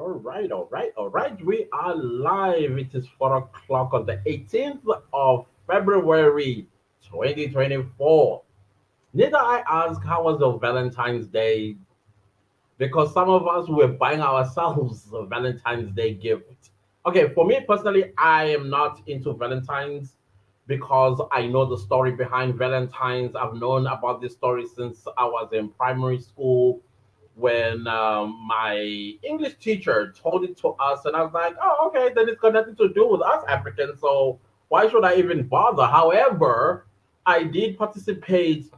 All right. We are live. It is 4 o'clock on the 18th of February 2024. Need I ask how was your Valentine's Day? Because some of us were buying ourselves a Valentine's Day gift. Okay, for me personally, I am not into Valentine's because I know the story behind Valentine's. I've known about this story since I was in primary school when my English teacher told it to us, and I was like, oh, okay, then it's got nothing to do with us Africans, so why should I even bother? However, I did participate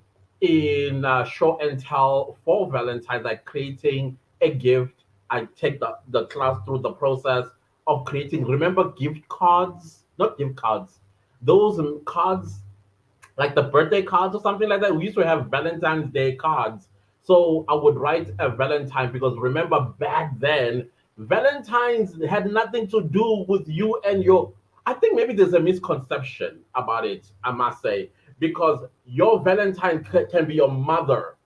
in show and tell for Valentine's, like creating a gift. I take the class through the process of creating, remember gift cards? Not gift cards, those cards like the birthday cards or something like that. We used to have Valentine's Day cards. So I would write a Valentine because remember back then, Valentine's had nothing to do with you and your. I think maybe there's a misconception about it, I must say, because your Valentine can be your mother,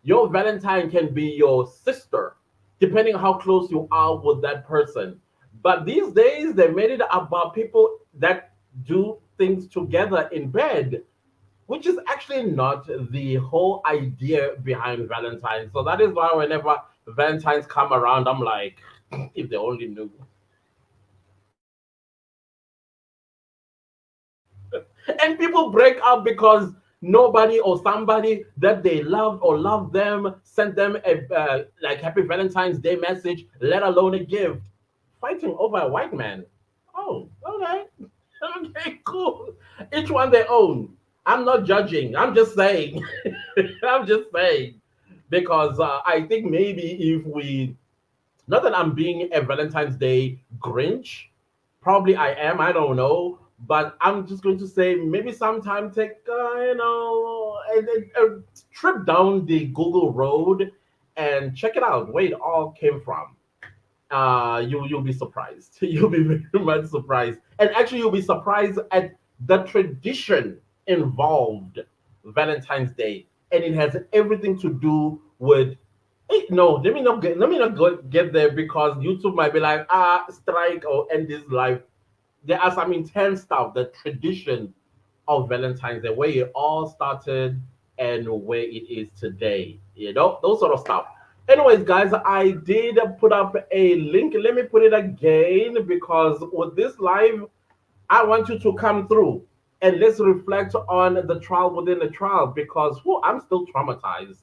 your Valentine can be your sister, depending how close you are with that person. But these days, they made it about people that do things together in bed, which is actually not the whole idea behind Valentine's. So that is why whenever Valentine's come around, I'm like, if they only knew. And people break up because nobody or somebody that they loved or loved them sent them a like happy Valentine's Day message, let alone a gift. Fighting over a white man. Oh, okay. Okay, cool. Each one their own. I'm not judging. I'm just saying. I'm just saying. Because I think maybe if we, not that I'm being a Valentine's Day Grinch, probably I am, I don't know. But I'm just going to say maybe sometime take, a trip down the Google Road and check it out where it all came from. You'll be surprised. You'll be very much surprised, and actually you'll be surprised at the tradition involved Valentine's Day, and it has everything to do with. No, let me not get there because YouTube might be like strike or end this life. There are some intense stuff. The tradition of Valentine's Day, where it all started and where it is today. Those sort of stuff. Anyways, guys, I did put up a link. Let me put it again because with this live, I want you to come through and let's reflect on the trial within the trial because I'm still traumatized.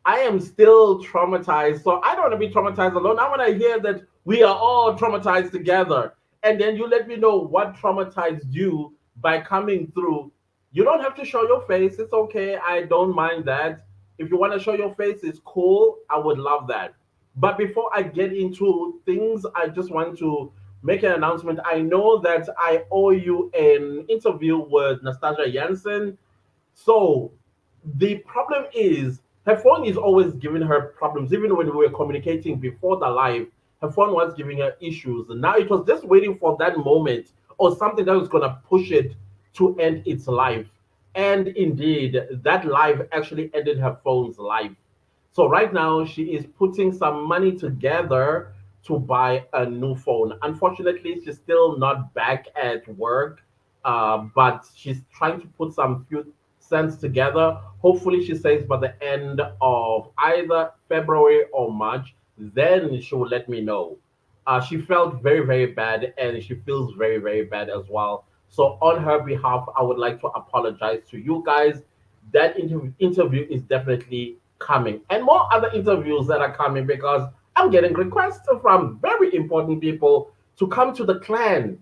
I am still traumatized. So I don't want to be traumatized alone. I want to hear that we are all traumatized together. And then you let me know what traumatized you by coming through. You don't have to show your face. It's okay. I don't mind that. If you want to show your face, it's cool. I would love that. But before I get into things, I just want to make an announcement. I know that I owe you an interview with Nastasia Janssen. So the problem is her phone is always giving her problems. Even when we were communicating before the live, her phone was giving her issues. Now it was just waiting for that moment or something that was gonna push it to end its life. And indeed, that live actually ended her phone's life. So right now she is putting some money together to buy a new phone. Unfortunately, she's still not back at work, but she's trying to put some few cents together. Hopefully, she says by the end of either February or March, then she will let me know. She felt very, very bad, and she feels very, very bad as well. So, on her behalf, I would like to apologize to you guys. That interview is definitely coming, and more other interviews that are coming because I'm getting requests from very important people to come to the clan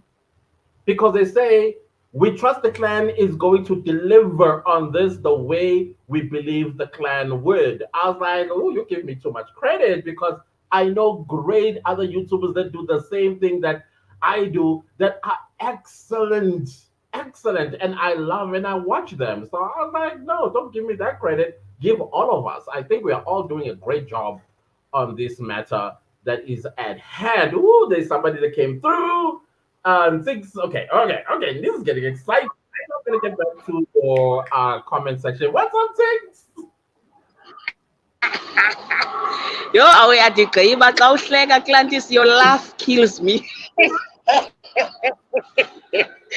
because they say we trust the clan is going to deliver on this the way we believe the clan would. I was like, oh, you give me too much credit because I know great other YouTubers that do the same thing that I do that are excellent, excellent, and I love and I watch them. So I was like, no, don't give me that credit. Give all of us. I think we are all doing a great job on this matter that is at hand. Ooh, there's somebody that came through. Things. Okay. This is getting exciting. I'm gonna get back to your comment section. What's up, things? Yo, awe adikaiba xa uhleka Clantis, your laugh kills me.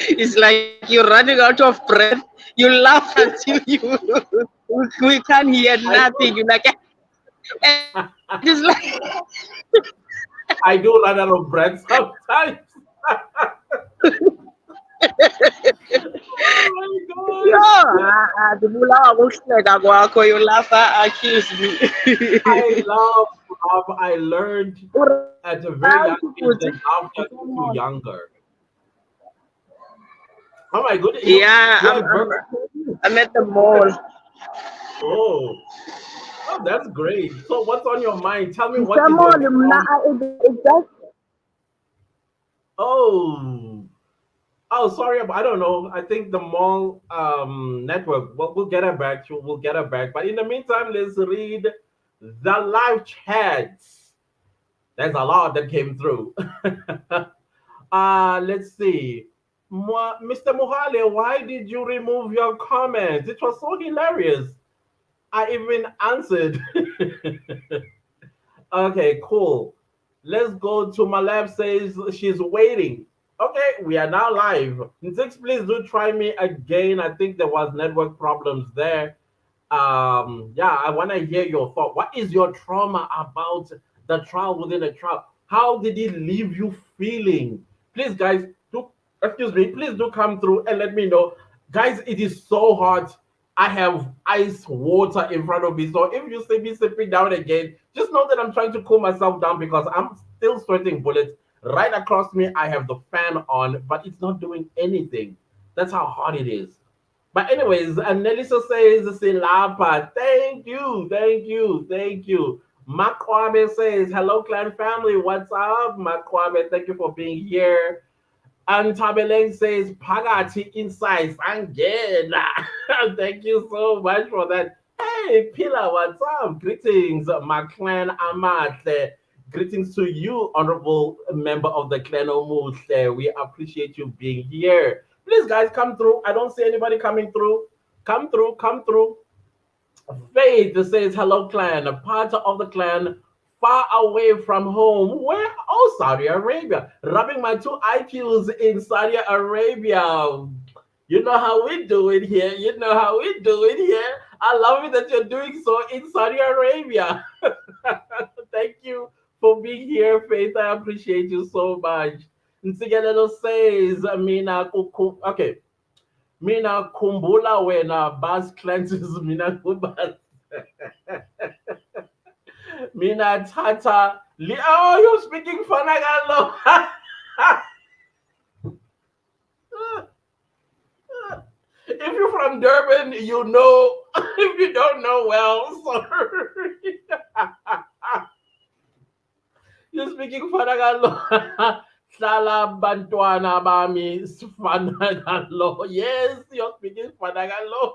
It's like you're running out of breath. You laugh until we can't hear I nothing. You're like, and it's like, I do run out of breath sometimes. Oh my yo, gosh. ndibulawa kukuhleka kwakho. Your laugh kills me. I love love. I learned at a very Right, young age futhi. that laughter is too younger. Oh my goodness, Yeah, you are at work. I'm at the mall. Oh, oh, that's great. So what's on your mind? Tell me what is your Ngisemall mna, trauma? it just Oh, oh, sorry. I don't know. I think the mall network. We'll get it back. We'll get it back. But in the meantime, let's read the live chats. There's a lot that came through. Let's see. Mr. Muhale, why did you remove your comments? It was so hilarious. I even answered. Okay, cool. Let's go to my lab says she's waiting. Okay, we are now live. Six, please do try me again. I think there was network problems there. Yeah, I want to hear your thought. What is your trauma about the trial within a trial? How did it leave you feeling? Please, guys, do excuse me. Please do come through and let me know, guys. It is so hot. I have ice water in front of me, so if you see me sipping down again, just know that I'm trying to cool myself down because I'm still sweating bullets. Right across me, I have the fan on, but it's not doing anything. That's how hot it is. But anyways, Nelisa says Silapa. Thank you, thank you, thank you. Makwame says, hello, clan family. What's up? Makwame, thank you for being here. And Tabeleng says, Pagati Insights. Angela. Thank you so much for that. Hey, Pila, what's up? Greetings, my clan Amat. Greetings to you, honorable member of the clan Omush. We appreciate you being here. Please, guys, come through. I don't see anybody coming through. Come through, come through. Faith says, hello, clan. A part of the clan far away from home. Where? Oh, Saudi Arabia. Rubbing my two IQs in Saudi Arabia. You know how we do it here. You know how we do it here. I love it that you're doing so in Saudi Arabia. Thank you for being here, Faith. I appreciate you so much. Ntsigelelo says, okay. Mina kumbula wena bas cleanses mina kubas. Mina tata oh, you're speaking Fanagalo. If you're from Durban, you know. If you don't know, well, sorry. You're speaking Fanagalo. Sala bantwana bami Fanagalo. Yes, you're speaking Fanagalo.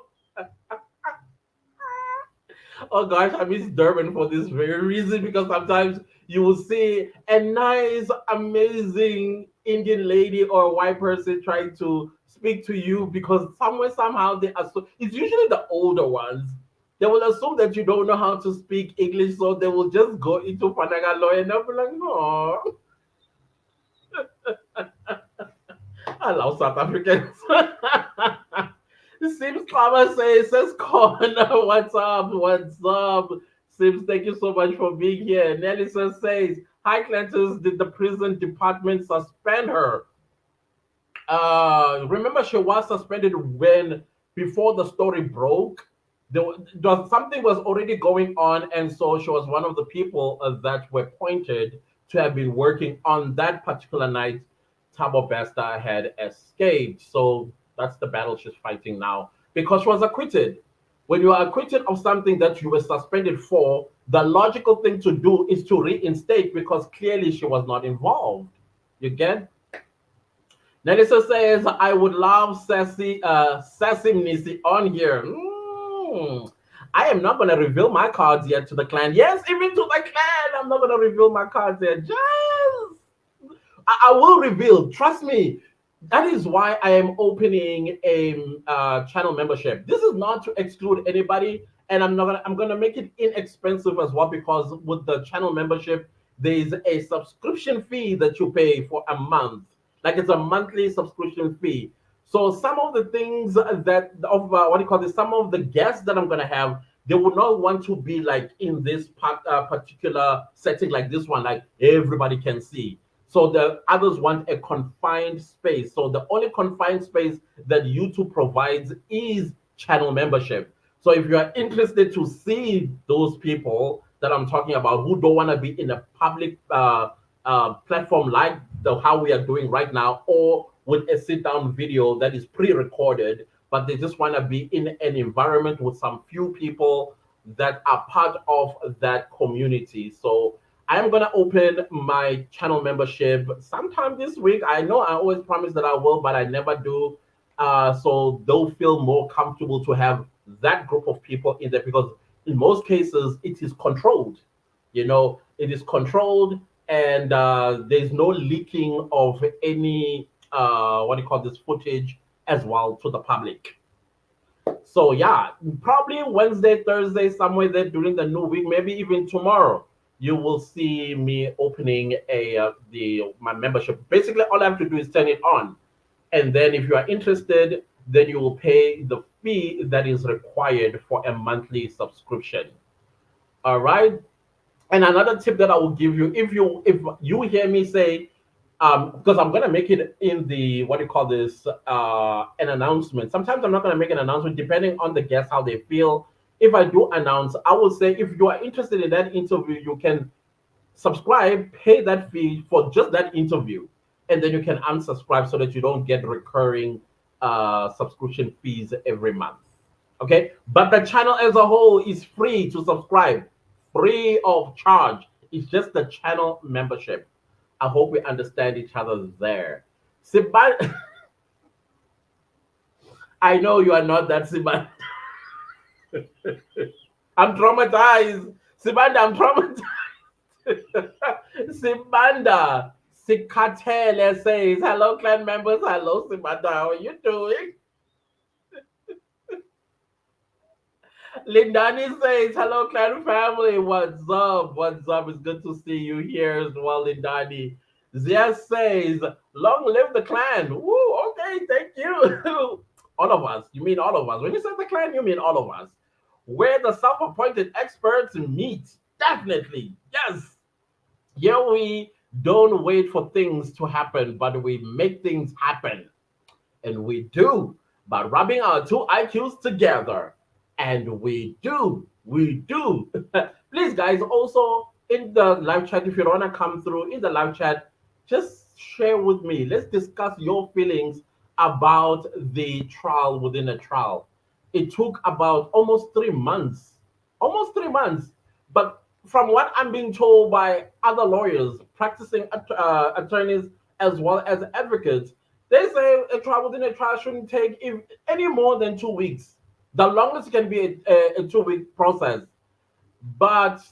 Oh gosh, I miss Durban for this very reason because sometimes you will see a nice, amazing Indian lady or a white person trying to speak to you because somewhere, somehow they assume it's usually the older ones. They will assume that you don't know how to speak English, so they will just go into Panagalo and they'll be like, no, I love South Africans. Sims Kama says Connor, what's up? What's up? Sims, thank you so much for being here. Nelson says, hi Clantus, did the prison department suspend her? Remember she was suspended when before the story broke. Something was already going on, and so she was one of the people that were pointed to have been working on that particular night. Tabo Besta had escaped, so that's the battle she's fighting now because she was acquitted. When you are acquitted of something that you were suspended for, the logical thing to do is to reinstate because clearly she was not involved. You get? Nelisa says, I would love Sassy on here. I am not going to reveal my cards yet to the clan. Yes, even to the clan, I'm not going to reveal my cards yet. Just, I will reveal. Trust me. That is why I am opening a channel membership. This is not to exclude anybody. and I'm gonna make it inexpensive as well, because with the channel membership, there is a subscription fee that you pay for a month. Like, it's a monthly subscription fee. So some of the things that of what do you call this? Some of the guests that I'm gonna have, they would not want to be like in this particular setting like this one, like everybody can see. So the others want a confined space. So the only confined space that YouTube provides is channel membership. So if you are interested to see those people that I'm talking about who don't want to be in a public platform like how we are doing right now, or with a sit down video that is pre recorded, but they just want to be in an environment with some few people that are part of that community. So I'm going to open my channel membership sometime this week. I know I always promise that I will, but I never do. So they'll feel more comfortable to have that group of people in there, because in most cases it is controlled. It is controlled, and there's no leaking of any what do you call this footage as well to the public. So yeah, probably Wednesday, Thursday, somewhere there during the new week, maybe even tomorrow, you will see me opening my membership. Basically, all I have to do is turn it on, and then if you are interested, then you will pay the fee that is required for a monthly subscription. All right. And another tip that I will give you, if you hear me say, because I'm gonna make it in the what do you call this an announcement. Sometimes I'm not gonna make an announcement depending on the guests how they feel. If I do announce, I will say if you are interested in that interview, you can subscribe, pay that fee for just that interview, and then you can unsubscribe so that you don't get recurring subscription fees every month. Okay, but the channel as a whole is free to subscribe, free of charge. It's just the channel membership. I hope we understand each other there. Siban, I know you are not that Siban. I'm traumatized. Sibanda, I'm traumatized. Sibanda, Sikatele says, hello, clan members. Hello, Sibanda. How are you doing? Lindani says, hello, clan family. What's up? What's up? It's good to see you here as well, Lindani. Zia says, long live the clan. Woo, okay, thank you. All of us. You mean all of us. When you say the clan, you mean all of us. Where the self-appointed experts meet. Definitely. Yes. Here we don't wait for things to happen, but we make things happen. And we do by rubbing our two IQs together. And we do. Please, guys, also in the live chat, if you want to come through in the live chat, just share with me. Let's discuss your feelings about the trial within a trial. It took about almost 3 months. Almost 3 months. But from what I'm being told by other lawyers, practicing attorneys, as well as advocates, they say a trial within a trial shouldn't take any more than 2 weeks. The longest can be a 2-week process. But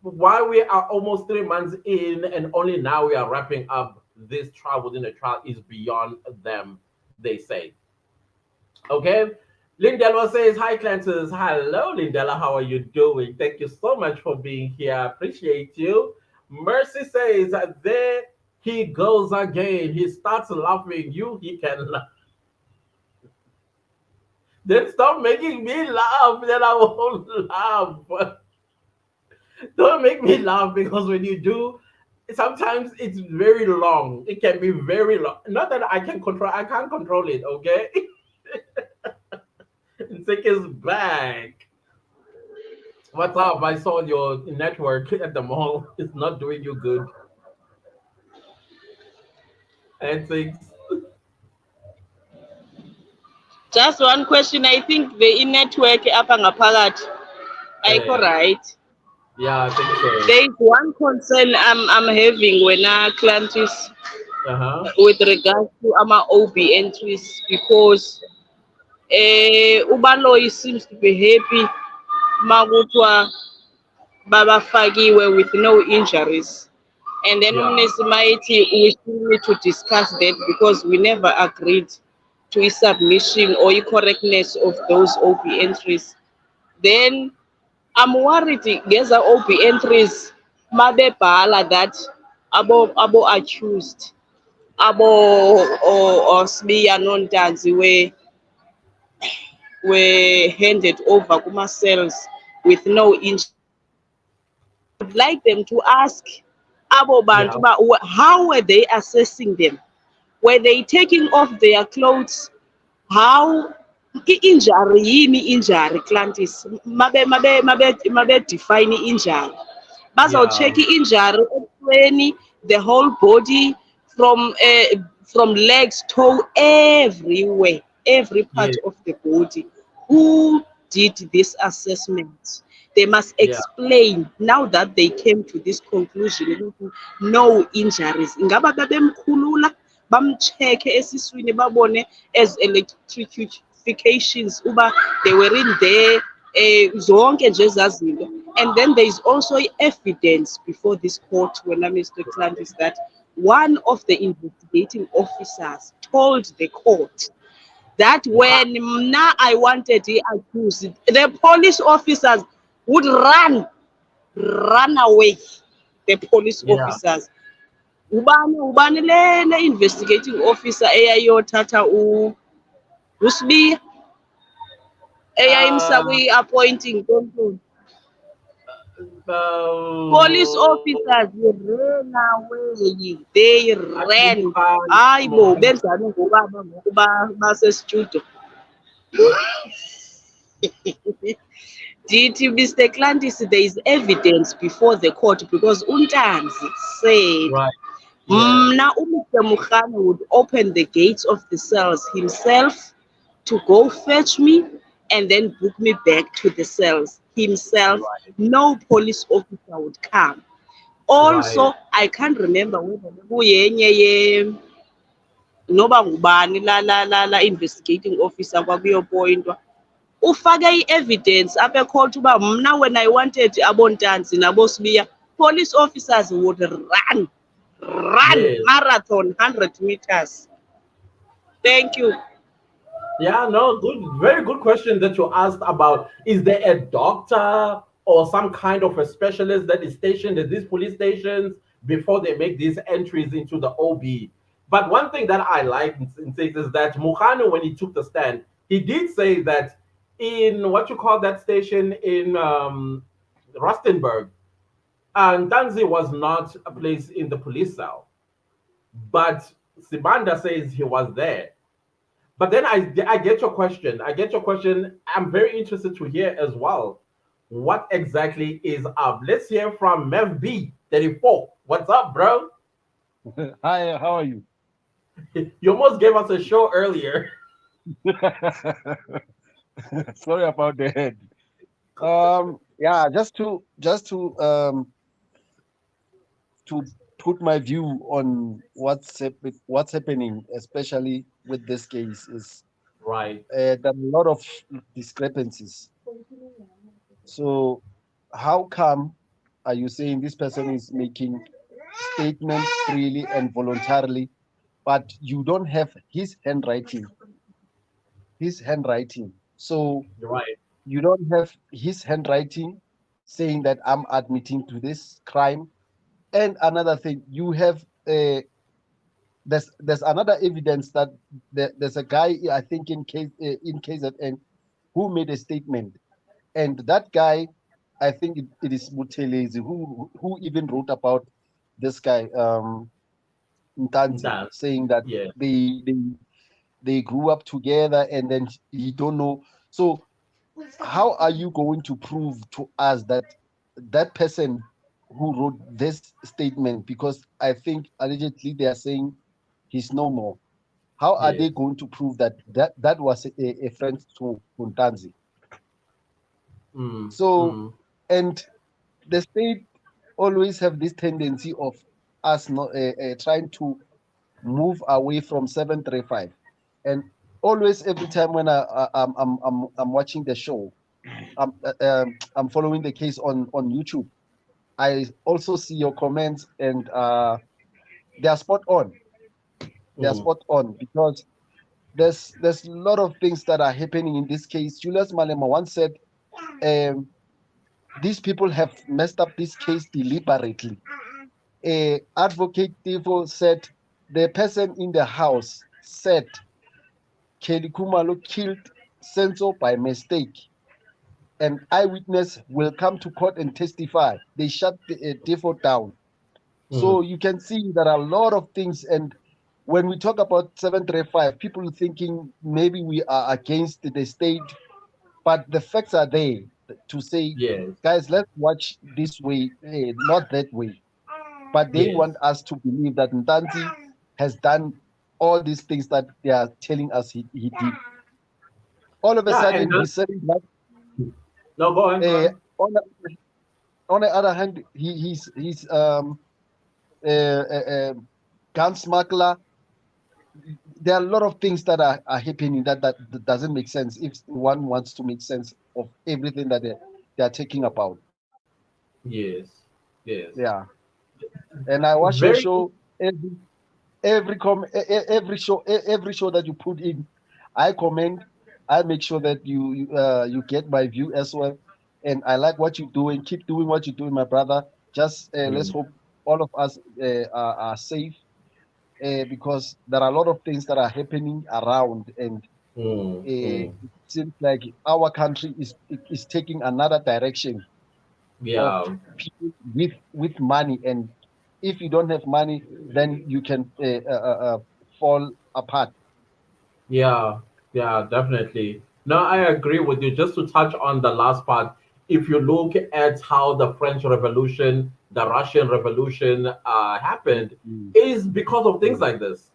while we are almost 3 months in and only now we are wrapping up this trial within a trial is beyond them, they say. Okay. Lindella says, hi, Clances. Hello, Lindella. How are you doing? Thank you so much for being here. I appreciate you. Mercy says, there he goes again. He starts laughing. He can laugh. Then stop making me laugh. Then I won't laugh. Don't make me laugh, because when you do, sometimes it's very long. It can be very long. Not that I can't control it, okay? Take his back. What's up? I saw your network at the mall. It's not doing you good. And things. Just one question. I think the network apha ngaphakathi ayikho right. Yeah, I think so. There is one concern I'm having when I Clantis with regards to our OB entries, because Ubaloyi seems to be happy makuthiwa babafakiwe with no injuries, and then Umnesimayithi we still need to discuss that because we never agreed to a submission or a correctness of those OB entries. Then I'm worried ngeza OB entries mabebhala that abo accused or Sbiya Nontanzi were handed over kuma cells with no injury. Would like them to ask abo Yeah, bantu how were they assessing them? Were they taking off their clothes? How injury yini injury Clantis mabe define injury yeah, bazawucheck i-injury ebusweni, the whole body from legs, toe, everywhere, every part yeah, of the body. Who did this assessment? They must yeah, explain now that they came to this conclusion ukuthi no injuries. Ingaba babemkhulula bamcheck esiswini babone as electrifications uba they were in there zonke nje ezazinto. And then there is also evidence before this court when Mr. Clant is that one of the investigating officers told the court that when now I wanted the accused, the police officers would run away. The police yeah. officers. Ubani le investigating officer eyayothatha uSibiya eyayimsa Uh, kwi-appointing control. Police officers ran away. They ran. Hayi bo benzani ngobaba ngoku basestudio. Ndithi Mr. Clantis, there is evidence before the court because Untanzi said right. Yeah, mna uMr. Mugane would open the gates of the cells himself to go fetch me and then book me back to the cells himself. right, No police officer would come. right. Also, I can't remember whether kuyenye noba ngubani la investigating officer kwakuyopointwa ufake i-evidence apha ecourt uba mna when I wanted abontanzi nabosibiya, police officers would run Yes. marathon 100 meters. Thank you. Yeah, no, good, very good question that you asked about. Is there a doctor or some kind of a specialist that is stationed at these police stations before they make these entries into the OB? But one thing that I like in things is that Mugane, when he took the stand, he did say that in what you call that station in Rustenburg, and Danzi was not a place in the police cell, but Sibanda says he was there. But then I get your question. I get your question. I'm very interested to hear as well. What exactly is up? Let's hear from Mev B 34. What's up, bro? Hi, how are you? You almost gave us a show earlier. Sorry about the head. Yeah, to put my view on what's happening, especially with this case, is Right. there are a lot of discrepancies. So, how come are you saying this person is making statements freely and voluntarily, but you don't have his handwriting? So You're right. you don't have his handwriting saying that I'm admitting to this crime. And another thing, you have there's another evidence that there's a guy I think in KZN who made a statement, and that guy, I think it is Mutelezi who even wrote about this guy Ntanzi, That. saying that Yeah. they grew up together and then he don't know. So how are you going to prove to us that that person who wrote this statement, because I think allegedly they are saying he's no more, how are Yes. they going to prove that was a friend to Ntanzi? Mm, So, mm, and the state always have this tendency of us not trying to move away from 735, and always every time when I'm watching the show, I'm following the case on YouTube. I also see your comments, and they are spot on. They are mm. spot on because there's a lot of things that are happening in this case. Julius Malema once said, um, these people have messed up this case deliberately. Advocate Tifo said the person in the house said Kelly Kumalo killed Senso by mistake. An eyewitness will come to court and testify. They shut the Tifo down. So you can see there are a lot of things. And when we talk about 735, people thinking maybe we are against the state, but the facts are there to say, Yes. guys, let's watch this way, not that way. But they Yes. want us to believe that Ntanzi has done all these things that they are telling us he did. All of a Yeah, sudden, and he's saying that. no, go on. Go on. On the other hand, he's gun smuggler. There are a lot of things that are happening that doesn't make sense if one wants to make sense of everything that they are talking about. Yes. Yes. Yeah. And I watch your Very. show every show that you put in. I comment. I make sure that you get my view as well. And I like what you do and keep doing what you do, my brother. Just let's hope all of us are safe because there are a lot of things that are happening around, and it seems like our country is taking another direction of Yeah. people with money, and if you don't have money, then you can fall apart. Yeah, yeah, definitely. No, I agree with you. Just to touch on the last part, if you look at how the French Revolution, the Russian Revolution happened, Mm. is because of things Mm. like this,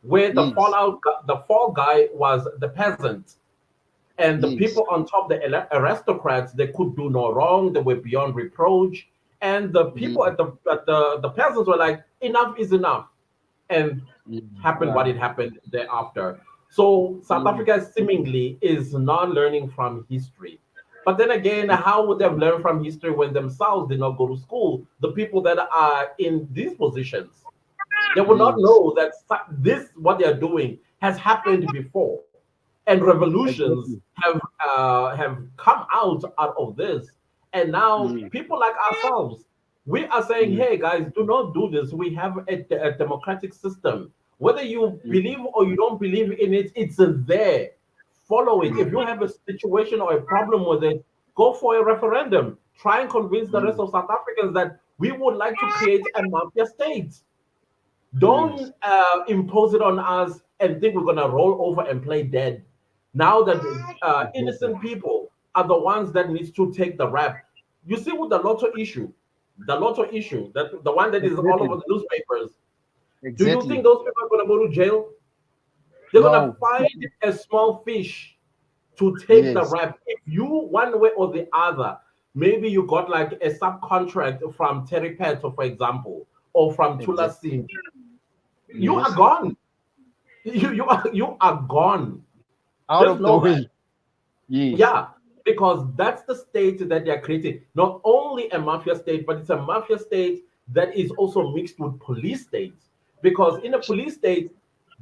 where Yes, the fall guy was the peasant, and the yes. people on top, the aristocrats, they could do no wrong. They were beyond reproach, and the Yes, people the peasants were like, enough is enough, and yes. happened what Yeah. it happened thereafter. So South Mm. Africa seemingly is not learning from history. But then again, how would they have learned from history when themselves did not go to school? The people that are in these positions, they will not Yes, know that this what they are doing has happened before, and revolutions exactly. have come out of this. And now Yes, people like ourselves, we are saying, yes, hey guys, do not do this. We have a democratic system. Whether you yes, believe or you don't believe in it, it's there. Follow it. If you have a situation or a problem with it, go for a referendum. Try and convince the rest yes, of South Africans that we would like to create a mafia state. yes, Don't impose it on us and think we're going to roll over and play dead. Now that exactly. innocent people are the ones that needs to take the rap. You see with the lotto issue, that the one that is all over Exactly. the newspapers. Do you think Exactly. those people are going to go to jail? They're going to No. find a small fish to take the Yes, rap. If you, one way or the other, maybe you got like a subcontract from Terry Petto, for example, or from Tula exactly. Cindy, you are Yes. gone. You are gone. Out Just of the know that. way. Yes. Yeah, because that's the state that they are creating. Not only a mafia state, but it's a mafia state that is also mixed with police states. Because in a police state,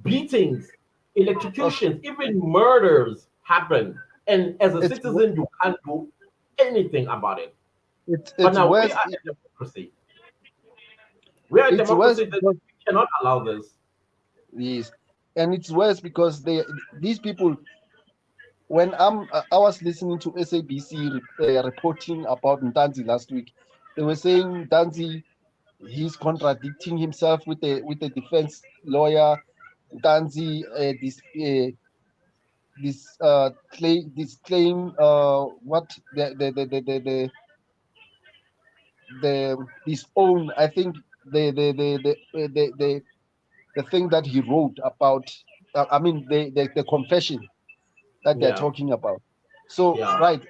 beatings, Oh, electrocutions, even murders happen. And as a it's citizen, you can't do anything about it. But it's now we worse. are a democracy. We are a It's worse democracy that because we cannot allow this. yes, and it's worse because these people. When I was listening to SABC reporting about Ntanzi last week, they were saying Ntanzi he's contradicting himself with the defense lawyer. Ntanzi this claim what the his own, I think the thing that he wrote about, I mean the confession that they're Yeah, talking about. So yeah, right,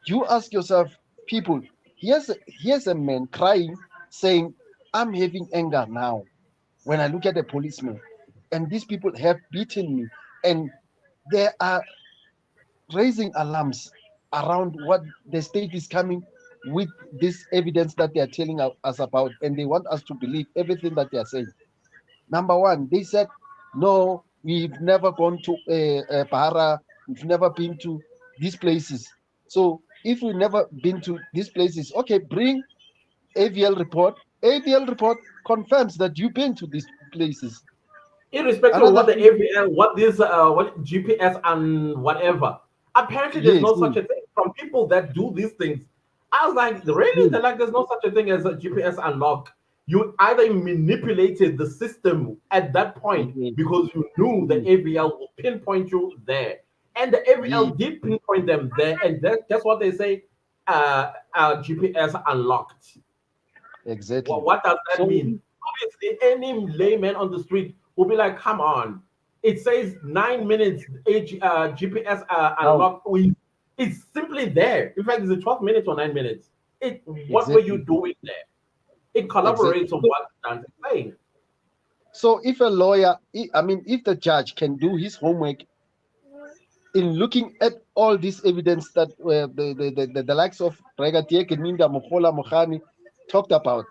you ask yourself, people, here's a man crying, saying, I'm having anger now when I look at a policeman, and these people have beaten me, and they are raising alarms around what the state is coming with this evidence that they are telling us about, and they want us to believe everything that they are saying. Number one, they said, no, we've never gone to Bahara, we've never been to these places. So if we've never been to these places, okay, bring AVL report. AVL report confirms that you've been to these places. Irrespective of Another what the thing, AVL, what GPS and whatever. Apparently, there's yes, no such a thing. From people that do these things, I was like, really? yes, They're like, there's no such a thing as a GPS unlock. You either manipulated the system at that point yes, because you knew the yes, AVL will pinpoint you there, and the yes, AVL did pinpoint them there, and that's what they say. GPS unlocked. exactly. What does that So mean? Obviously, any layman on the street will be like, "Come on!" It says 9 minutes GPS now, unlock. It's simply there. In fact, it's a 12 minutes or 9 minutes. What were you exactly, doing there? It exactly. collaborates on what Dante is saying. So if a lawyer, I mean, if the judge can do his homework in looking at all this evidence that the likes of Brigadier Keminda Mokola Mohani talked about,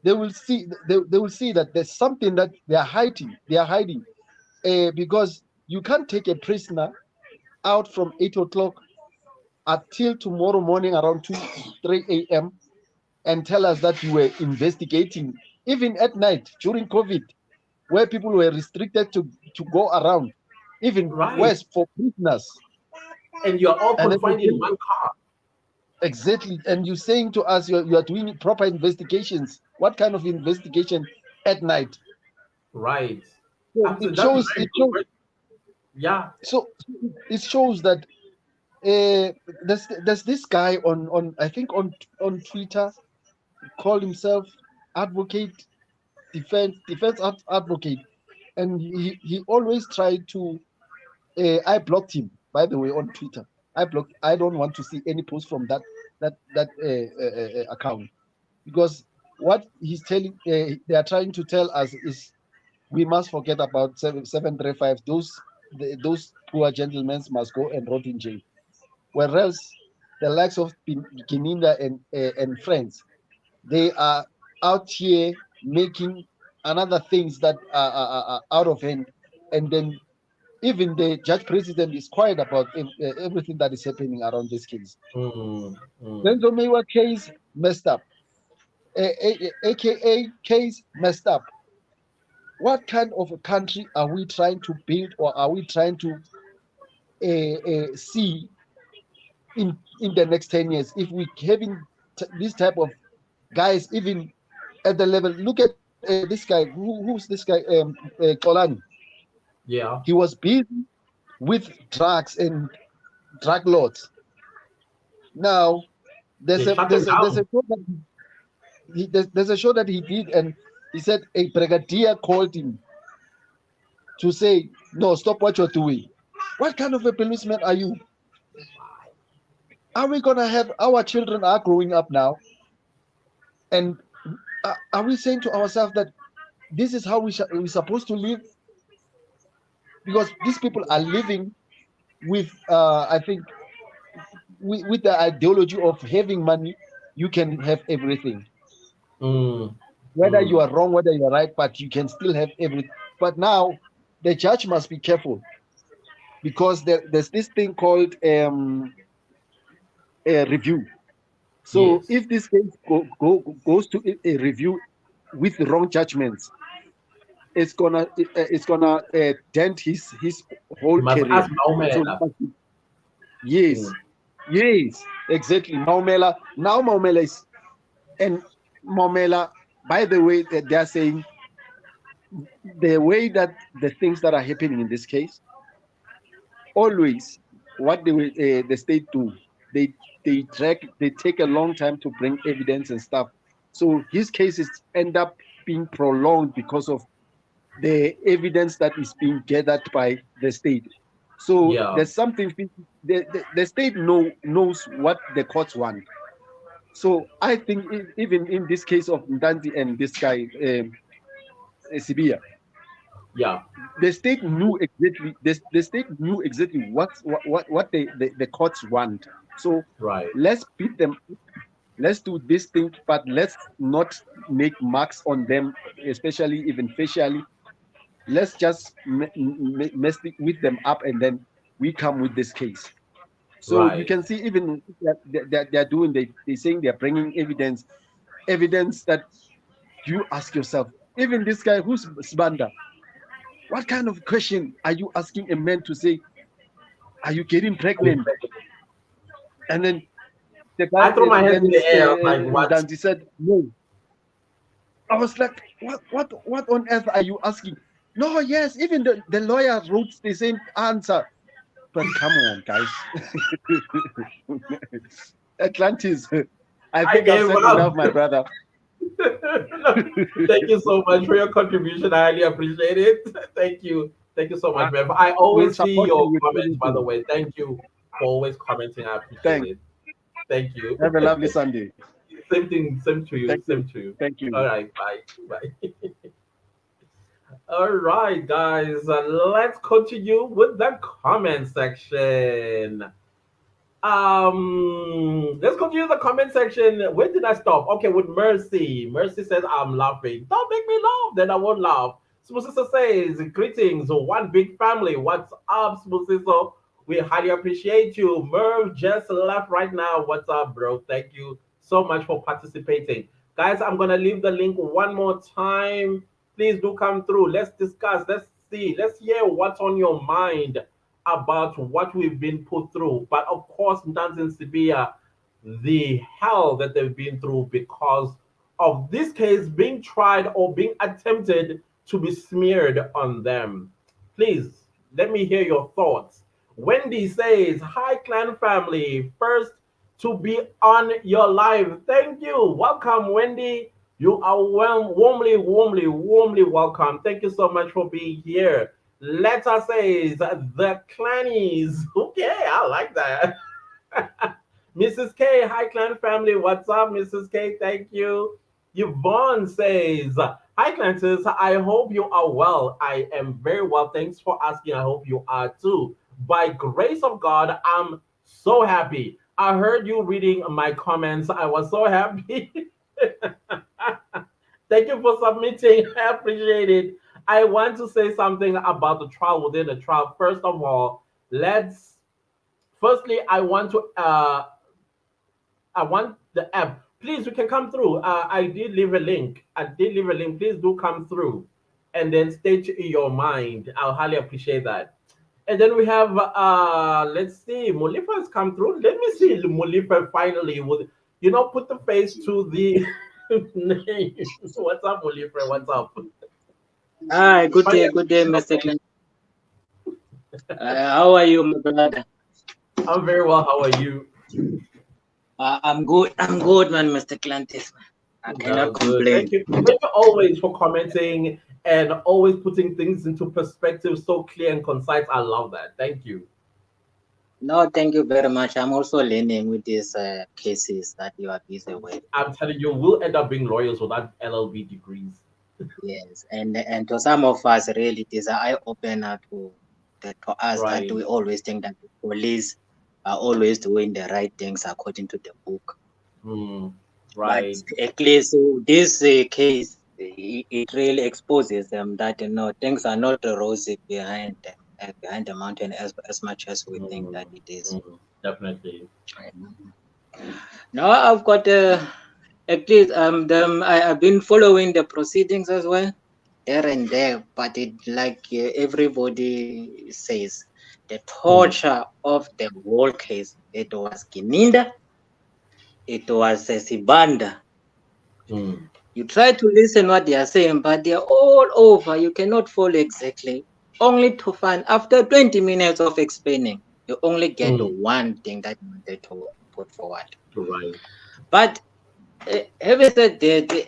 they will see they will see that there's something that they are hiding. They are hiding because you can't take a prisoner out from 8 o'clock until tomorrow morning around 3 a.m. and tell us that you were investigating, even at night during COVID, where people were restricted to go around, even Right. worse for prisoners. And you're all And then confined in one car. exactly, and you're saying to us you are doing proper investigations. What kind of investigation at night? Right. So That's a very it good shows question. Yeah. so it shows that there's this guy on I think on Twitter called himself advocate advocate, and he always tried to I blocked him, by the way, on Twitter. I don't want to see any post from that account, because what he's telling they are trying to tell us is we must forget about 735. Those poor gentlemen must go and rot in jail. Whereas the likes of Kininda and friends, they are out here making another things that are out of hand, and then even the judge president is quiet about everything that is happening around this case. Mm, mm. Then Mewa case messed up, aka case messed up. What kind of a country are we trying to build, or are we trying to see in the next 10 years if we having this type of guys even at the level? Look at this guy. Who's this guy? Kolani. Yeah. He was busy with drugs and drug lords. Now They shut him there's down. a show that there's a show that he did, and he said a brigadier called him to say, no, stop what you're doing. What kind of a policeman are you? Are we gonna have our children are growing up now, and are we saying to ourselves that this is how we're supposed to live? Because these people are living with I think with the ideology of having money, you can have everything. Mm, Whether you mm. are wrong, whether you are right, but you can still have everything. But now the judge must be careful, because there's this thing called a review. So Yes. if this case goes to a review with the wrong judgments, it's gonna dent his whole You must career. ask So Maumela. yes, Mm. yes, exactly. Maumela is, and Maumela. By the way, that they are saying the way that the things that are happening in this case, always what the state do, they they take a long time to bring evidence and stuff. So his cases end up being prolonged because of the evidence that is being gathered by the state. So Yeah. there's something the state knows what the courts want. So I think even in this case of Ndanti and this guy Sibia, Yeah. the state knew exactly the state knew exactly what the courts want. So Right. let's beat them, let's do this thing, but let's not make marks on them, especially even facially. Let's just mess with them up, and then we come with this case. So you Right. can see even they're doing, they're saying they're bringing evidence that you ask yourself, even this guy who's Sibanda, what kind of question are you asking a man to say, are you getting pregnant? And then the I guy, threw my hands in then the air. I was like, what? Danzi said, no. I was like, what on earth are you asking? No, yes, even the lawyer wrote the same answer. But come on, guys. Atlantis, I I think I've gave said up. enough, my brother. No, thank you so much for your contribution. I highly appreciate it. Thank you. Thank you so much, man. I We'll always see support you your with comments, by the everything. way. Thank you for always commenting. I appreciate Thanks. it. Thank you. Have a lovely Sunday. Same thing. Same to you. Thank you. Same to you. Thank you. All right. Bye. Bye. All right, guys. Let's continue with the comment section. Let's continue the comment section. Where did I stop? Okay, with Mercy. Mercy says, I'm laughing. Don't make me laugh, then I won't laugh. Smoothisa says, greetings, one big family. What's up, Smoothisa? We highly appreciate you. Merv just left right now. What's up, bro? Thank you so much for participating. Guys, I'm gonna leave the link one more time. Please do come through. Let's discuss. Let's see. Let's hear what's on your mind about what we've been put through. But of course, Ntanzi and Sibia, the hell that they've been through because of this case being tried or being attempted to be smeared on them. Please, let me hear your thoughts. Wendy says, hi, clan family. First to be on your live. Thank you. Welcome, Wendy. You are warmly welcome. Thank you so much for being here. Letter says the clannies. Okay, I like that. Mrs. K, hi clan family. What's up, Mrs. K? Thank you. Yvonne says, hi clanters. I hope you are well. I am very well. Thanks for asking. I hope you are too. By grace of God, I'm so happy. I heard you reading my comments. I was so happy. Thank you for submitting. I appreciate it. I want to say something about the trial within the trial. First of all, firstly, I want the app. Please, you can come through. I did leave a link. Please do come through and then state your mind. I'll highly appreciate that. And then we have, let's see, Mulifa has come through. Let me see Mulifa finally with, put the face to the name. What's up, Mulifa? What's up? Hi, good day, Mr. Clinton. How are you, my brother? I'm very well. How are you? I'm good, man, Mr. Clinton. I cannot complain. Thank you always for commenting and always putting things into perspective so clear and concise. I love that. Thank you. No, thank you very much. I'm also learning with these cases that you are busy with. I'm telling you, we'll end up being lawyers without LLB degrees. Yes, and to some of us, really, it is an eye opener to us that we always think that the police are always doing the right things according to the book. Right. But at least this case, it really exposes them that things are not rosy behind the mountain as much as we think that it is. Definitely. Now I've got at least I've been following the proceedings as well, there and there, but it everybody says, the torture of the whole case, it was Kininda, it was Sibanda. You try to listen what they are saying, but they are all over. You cannot follow exactly. Only to find after 20 minutes of explaining, you only get one thing that you wanted to put forward. Right. But having said that,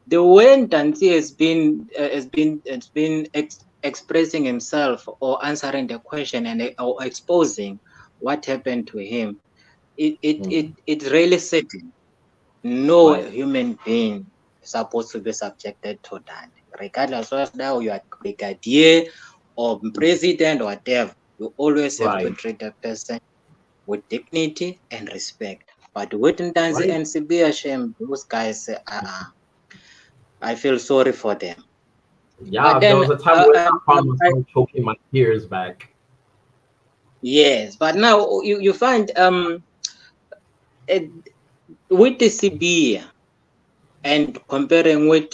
the way Ntanzi has been expressing himself or answering the question and or exposing what happened to him, it really certain. No human being is supposed to be subjected to that, regardless of whether you are brigadier or president or whatever. You always have to treat a person with dignity and respect. But with Ntanzi and Sibia Shem, those guys, I feel sorry for them. Yeah, there was a time where I found myself choking my tears back. Yes, but now you find with the CB and comparing with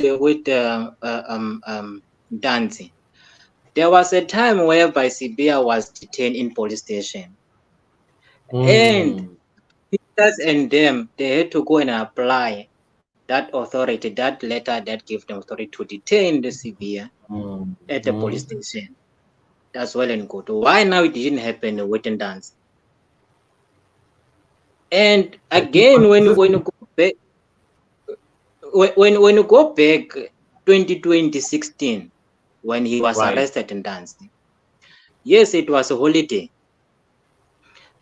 Danzi, there was a time whereby Sibia was detained in police station, and Peters and them, they had to go and apply that authority, that letter that gave them authority to detain the Sibia at the police station. That's well and good. Why now it didn't happen in Witten Dance? And again, when you go back, when you go back 2016, when he was arrested in Dance, yes, it was a holiday.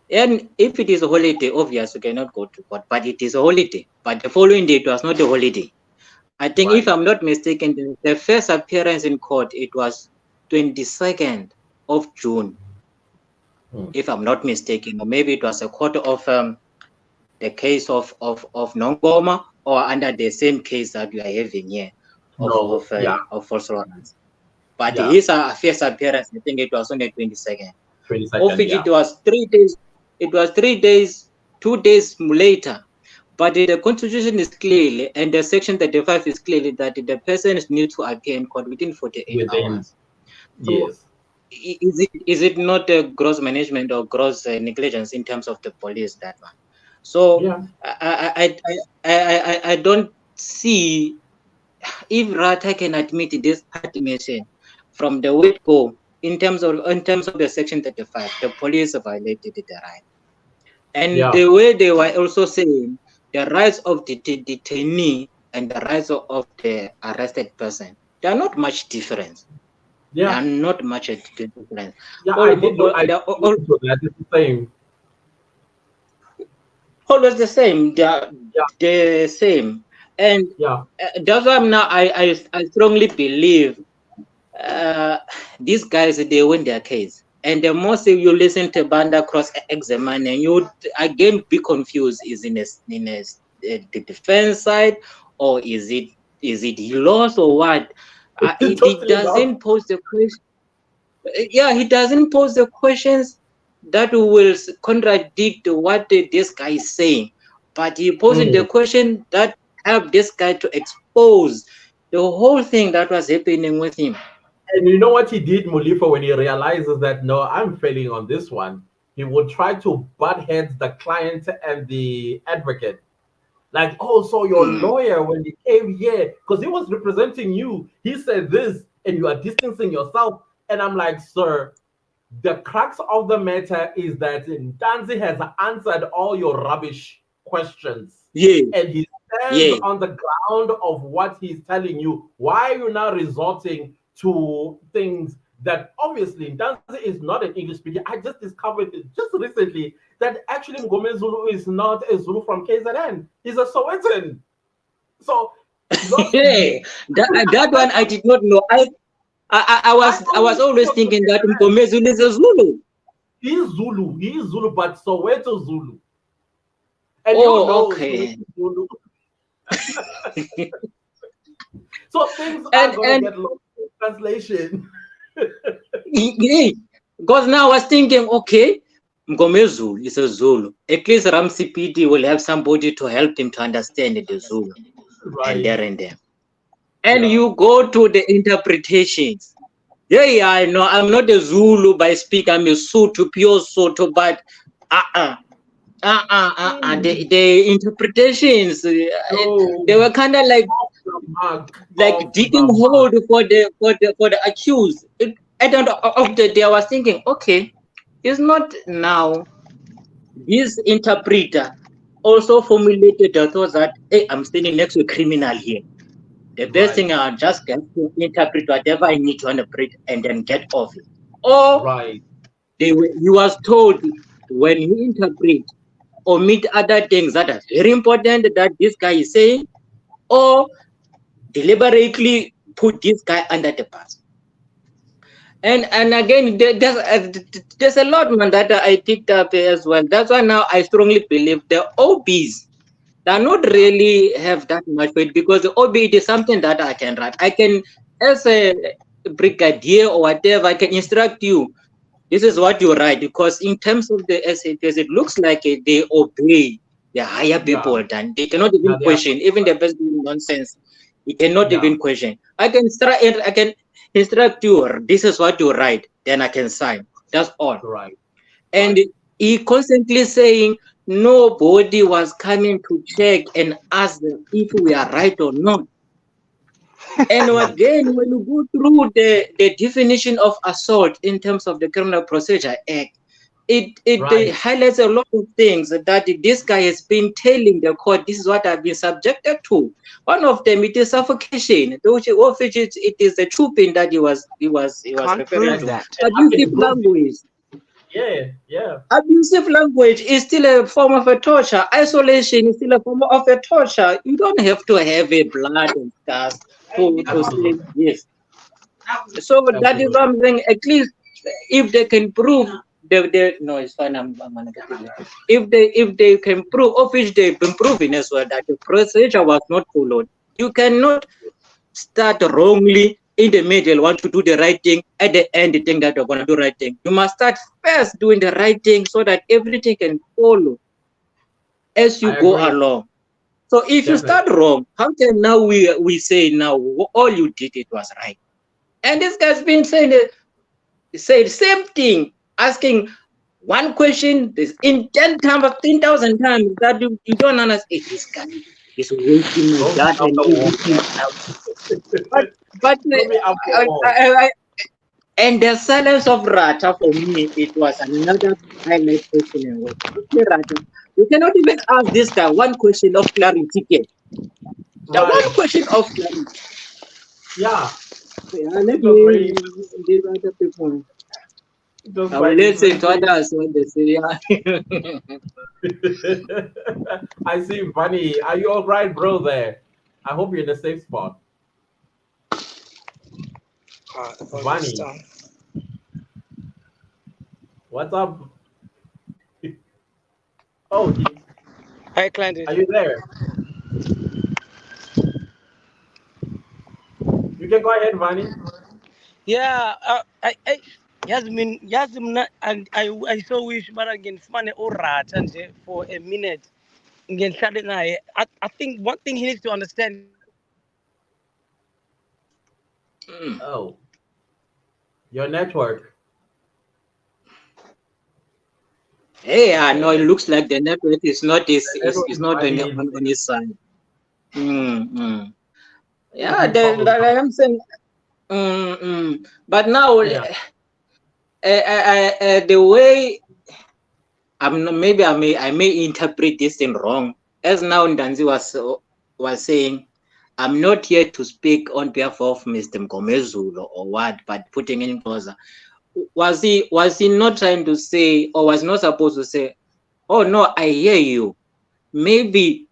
And if it is a holiday, obviously you cannot go to court, but it is a holiday. But the following day, it was not a holiday. I think, if I'm not mistaken, the first appearance in court, it was 22nd of June, if I'm not mistaken, or maybe it was a court of the case of Nongoma, or under the same case that we are having here of false warrants. But his first appearance, I think it was on the 22nd. Of which it was 3 days. It was 3 days, 2 days later. But the Constitution is clearly, and the Section 35 is clearly that the person needs to appear in court within 48 hours. So Yes. Is it not a gross management or gross negligence in terms of the police, that one? So I don't see if Rata can admit this admission from the word go in terms of the Section 35, the police violated the right. And the way they were also saying the rights of the detainee and the rights of the arrested person, they are not much different. They are not much different. It's the same. Always the same. They are the same. And that's why now I strongly believe these guys, they win their case. And the most you listen to Banda cross examine, and you again be confused: is in the defense side, or is it he lost, or what? He doesn't pose the question. He doesn't pose the questions that will contradict what this guy is saying, but he poses the question that help this guy to expose the whole thing that was happening with him. And you know what he did, Mulifa, when he realizes that, no, I'm failing on this one? He would try to butt heads the client and the advocate. Like, oh, so your lawyer, when he came here, because he was representing you, he said this, and you are distancing yourself. And I'm like, sir, the crux of the matter is that Ntanzi has answered all your rubbish questions. And he stands on the ground of what he's telling you. Why are you now resorting to things that obviously Ntanzi is not an English speaker? I just discovered it just recently that actually Ngome Zulu is not a Zulu from KZN. He's a Sowetan. So that one I did not know. I was always thinking that Ngome Zulu is a Zulu. He is Zulu, but Soweto Zulu. And okay. Zulu. So things are going to get lost in translation. Because now I was thinking, okay, Ngome Zulu is a Zulu. At least Ramsey PD will have somebody to help him to understand the Zulu. And there. And you go to the interpretations. I know I'm not a Zulu by speak, I'm a Sotho, pure Sotho, but the interpretations they were kind of like digging hold for the accused. At the end of the day, I was thinking, okay, it's not now this interpreter also formulated the thought that, hey, I'm standing next to a criminal here. The best thing I just get to interpret whatever I need to interpret and then get off it. Or he was told when you interpret, omit other things that are very important that this guy is saying, or deliberately put this guy under the bus. And again, there's a lot, man, that I picked up as well. That's why now I strongly believe the OBs do not really have that much weight, because the OB is something that I can write. I can, as a brigadier or whatever, I can instruct you This is what you write, because in terms of the SAPs, it looks like they obey the higher people, and they cannot even question. Even the best nonsense, he cannot even question. I can instruct you. This is what you write. Then I can sign. That's all. Right. And he constantly saying nobody was coming to check and ask them if we are right or not. And again, when you go through the definition of assault in terms of the Criminal Procedure Act, it highlights a lot of things that this guy has been telling the court. This is what I've been subjected to. One of them, it is suffocation, which it is the chooping that he was referring to. That. Abusive language. Yeah. Abusive language is still a form of a torture. Isolation is still a form of a torture. You don't have to have a blood and stuff to say this. So that is something. At least if they can prove no, it's fine. I'm negative. If they can prove, of which they've been proving as well, that the procedure was not followed. You cannot start wrongly in the middle, want to do the right thing, at the end you think that you're going to do the right thing. You must start first doing the right thing so that everything can follow as you go along. So if you start wrong, how can now we say now all you did it was right? And this guy's been saying the same thing, asking one question in 10,000 times that you don't understand. This guy is wasting my data and the silence of Rata, for me, it was another highlight question. Rata, you cannot even ask this guy one question of clarity. The one question of clarity. Yeah. Let me give other people. I will listen to others when they say, I see Bunny. Are you all right, bro, there? I hope you're in a safe spot. Bunny. What's up? Oh, Hi, Clandy. Are you there? You can go ahead, Bunny. Yeah, I Yasmin and I so wish but again funny or rat and for a minute again Saturday I think one thing he needs to understand. Oh, your network. Hey, no, it looks like the network is not on his side. Yeah, I'm saying. But now, the way maybe I may interpret this thing wrong. As now Ndanzi was saying, I'm not here to speak on behalf of Mr. Mgomezulu or what, but putting in closer. Was he not trying to say, or was not supposed to say, oh no, I hear you. Maybe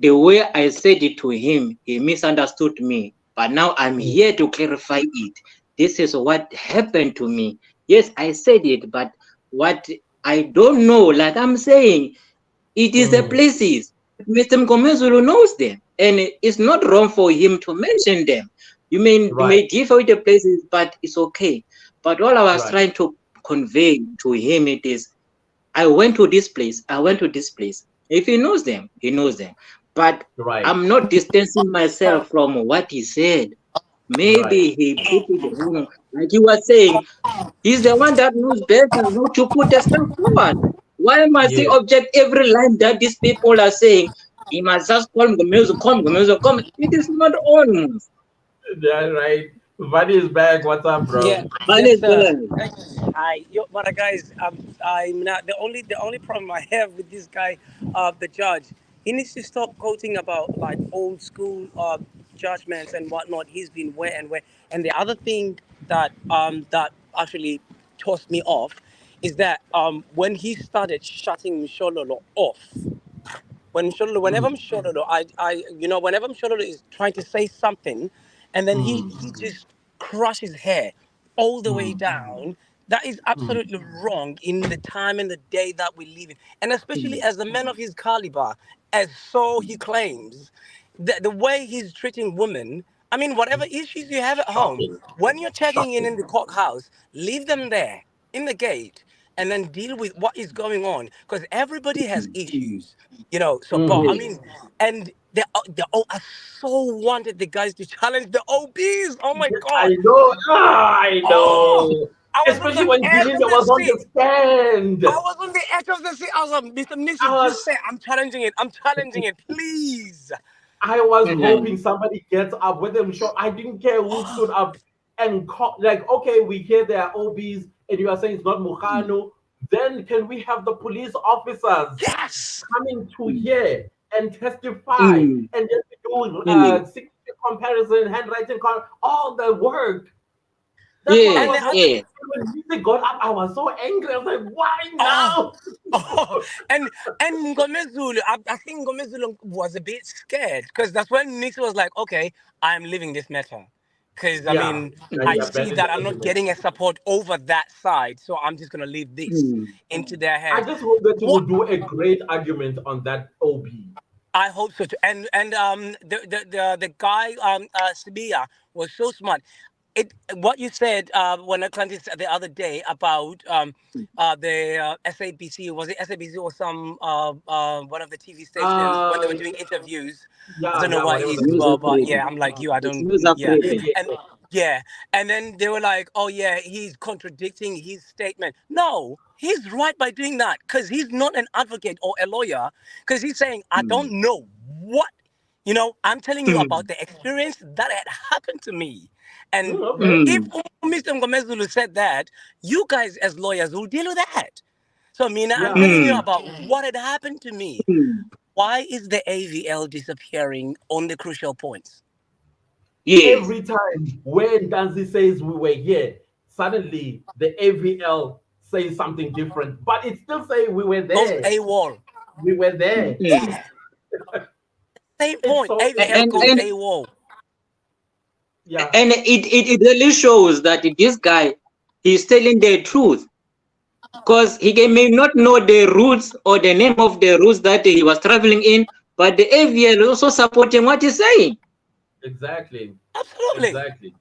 the way I said it to him, he misunderstood me. But now I'm here to clarify it. This is what happened to me. Yes, I said it, but what I don't know, like I'm saying, it is the places. Mr. Mgomezulu knows them. And it's not wrong for him to mention them. You may differ with the places, but it's okay. But all I was trying to convey to him, it is, I went to this place, I went to this place. If he knows them, he knows them. But I'm not distancing myself from what he said. Maybe he put it wrong. Like you were saying, he's the one that knows better how to put the stuff forward. Why must he object every line that these people are saying? He must just call Mgomezulu, come. It is not on. Yeah, right. Bunny is back. What's up, bro? Yeah, Bunny is but guys, I'm not the only problem I have with this guy, the judge. He needs to stop quoting about like old school judgments and whatnot. He's been where and where. And the other thing that actually tossed me off is that when he started shutting Mshololo off. Whenever Mshololo, whenever Mshololo is trying to say something, and then he just crushes hair all the way down. That is absolutely wrong in the time and the day that we live in, and especially as a man of his caliber, as so he claims, the way he's treating women. I mean, whatever issues you have at home, Shocking. when you're checking in Shocking. the courthouse, leave them there in the gate and then deal with what is going on because everybody has Mm. issues, you know. So, but I Mhm. Yes. mean, and I so wanted the guys to challenge the OBs. Oh my I God. know. I Oh, know. I was on Especially the when edge Belinda of the was on seat. the stand. I was on the edge of the seat. I was like, Mr. I Nixon, was just say, I'm challenging it. I'm challenging it, please. I was hoping Mm. somebody gets up with them shot. I didn't care who stood up and like, okay, we hear there are OBs and you are saying it's not Mukano. Then can we have the police officers Yes. coming to Mm. here and testify Mm. and then do Mm. signature comparison, handwriting, all the work. That's what I And was the Yes. other, hoping. Yes. When music got up, I was so angry. I was like, why oh, now? oh, and Ngomezulu, I think Ngomezulu was a bit scared because that's when Nixon was like, okay, I'm leaving this matter. Because, I Yeah, mean, and I he Mm. see abandoned that the I'm not argument. getting a support over that side. So I'm just going to leave this Mm. into their I hands. just hope that you will What do a great argument on that OB. I hope so too. And the guy Sibia was so smart. It what you said when Atlantis the other day about the SABC, was it SABC or some one of the TV stations when they were Uh, doing interviews. I yeah, don't know yeah, what it whatever is, the News but Africa. yeah, I'm like you. I It's don't. News Yeah, yeah, Africa. yeah, and yeah. yeah, and then they were like, "Oh yeah, he's contradicting his statement." No, he's right by doing that because he's not an advocate or a lawyer. Because he's saying, "I don't Mm. know what." I'm telling you about Mm. the experience that had happened to me. And Okay. if Mm. Mr. Ngomezulu said that, you guys as lawyers will deal with that. So, Mina, I'm Yeah. telling you Mm. about what had happened to me. Mm. Why is the AVL disappearing on the crucial points? Yes. Every time when Danzi says we were here, suddenly the AVL says something different, but it still say we were Goes there. AWOL. We were there. Mm. Same It's point. so AVL And goes angry. and AWOL. Yeah. and it really shows that this guy is telling the truth because may not know the routes or the name of the routes that he was traveling in, but the AVL also supporting what he's saying. Exactly. Absolutely. Exactly.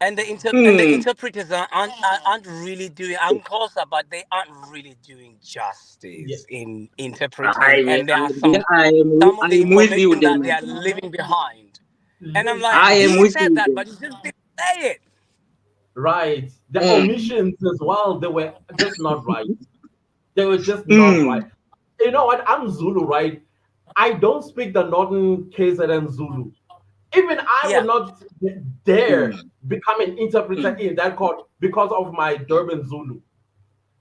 And the Hmm. interpreters aren't really doing. I'm closer, but they aren't really doing Yeah. justice in I, interpreting. And there I, are some I of the am with you information then. that they are leaving behind. And I'm like, I am he with said you that, then. but he just didn't say it. Right. The Hmm. omissions as well, they were just not right. They were just not Hmm. right. You know what? I'm Zulu, right? I don't speak the Northern KZN Zulu. Even I Yeah. would not Hmm. dare become an interpreter Hmm. in that court because of my Durban Zulu.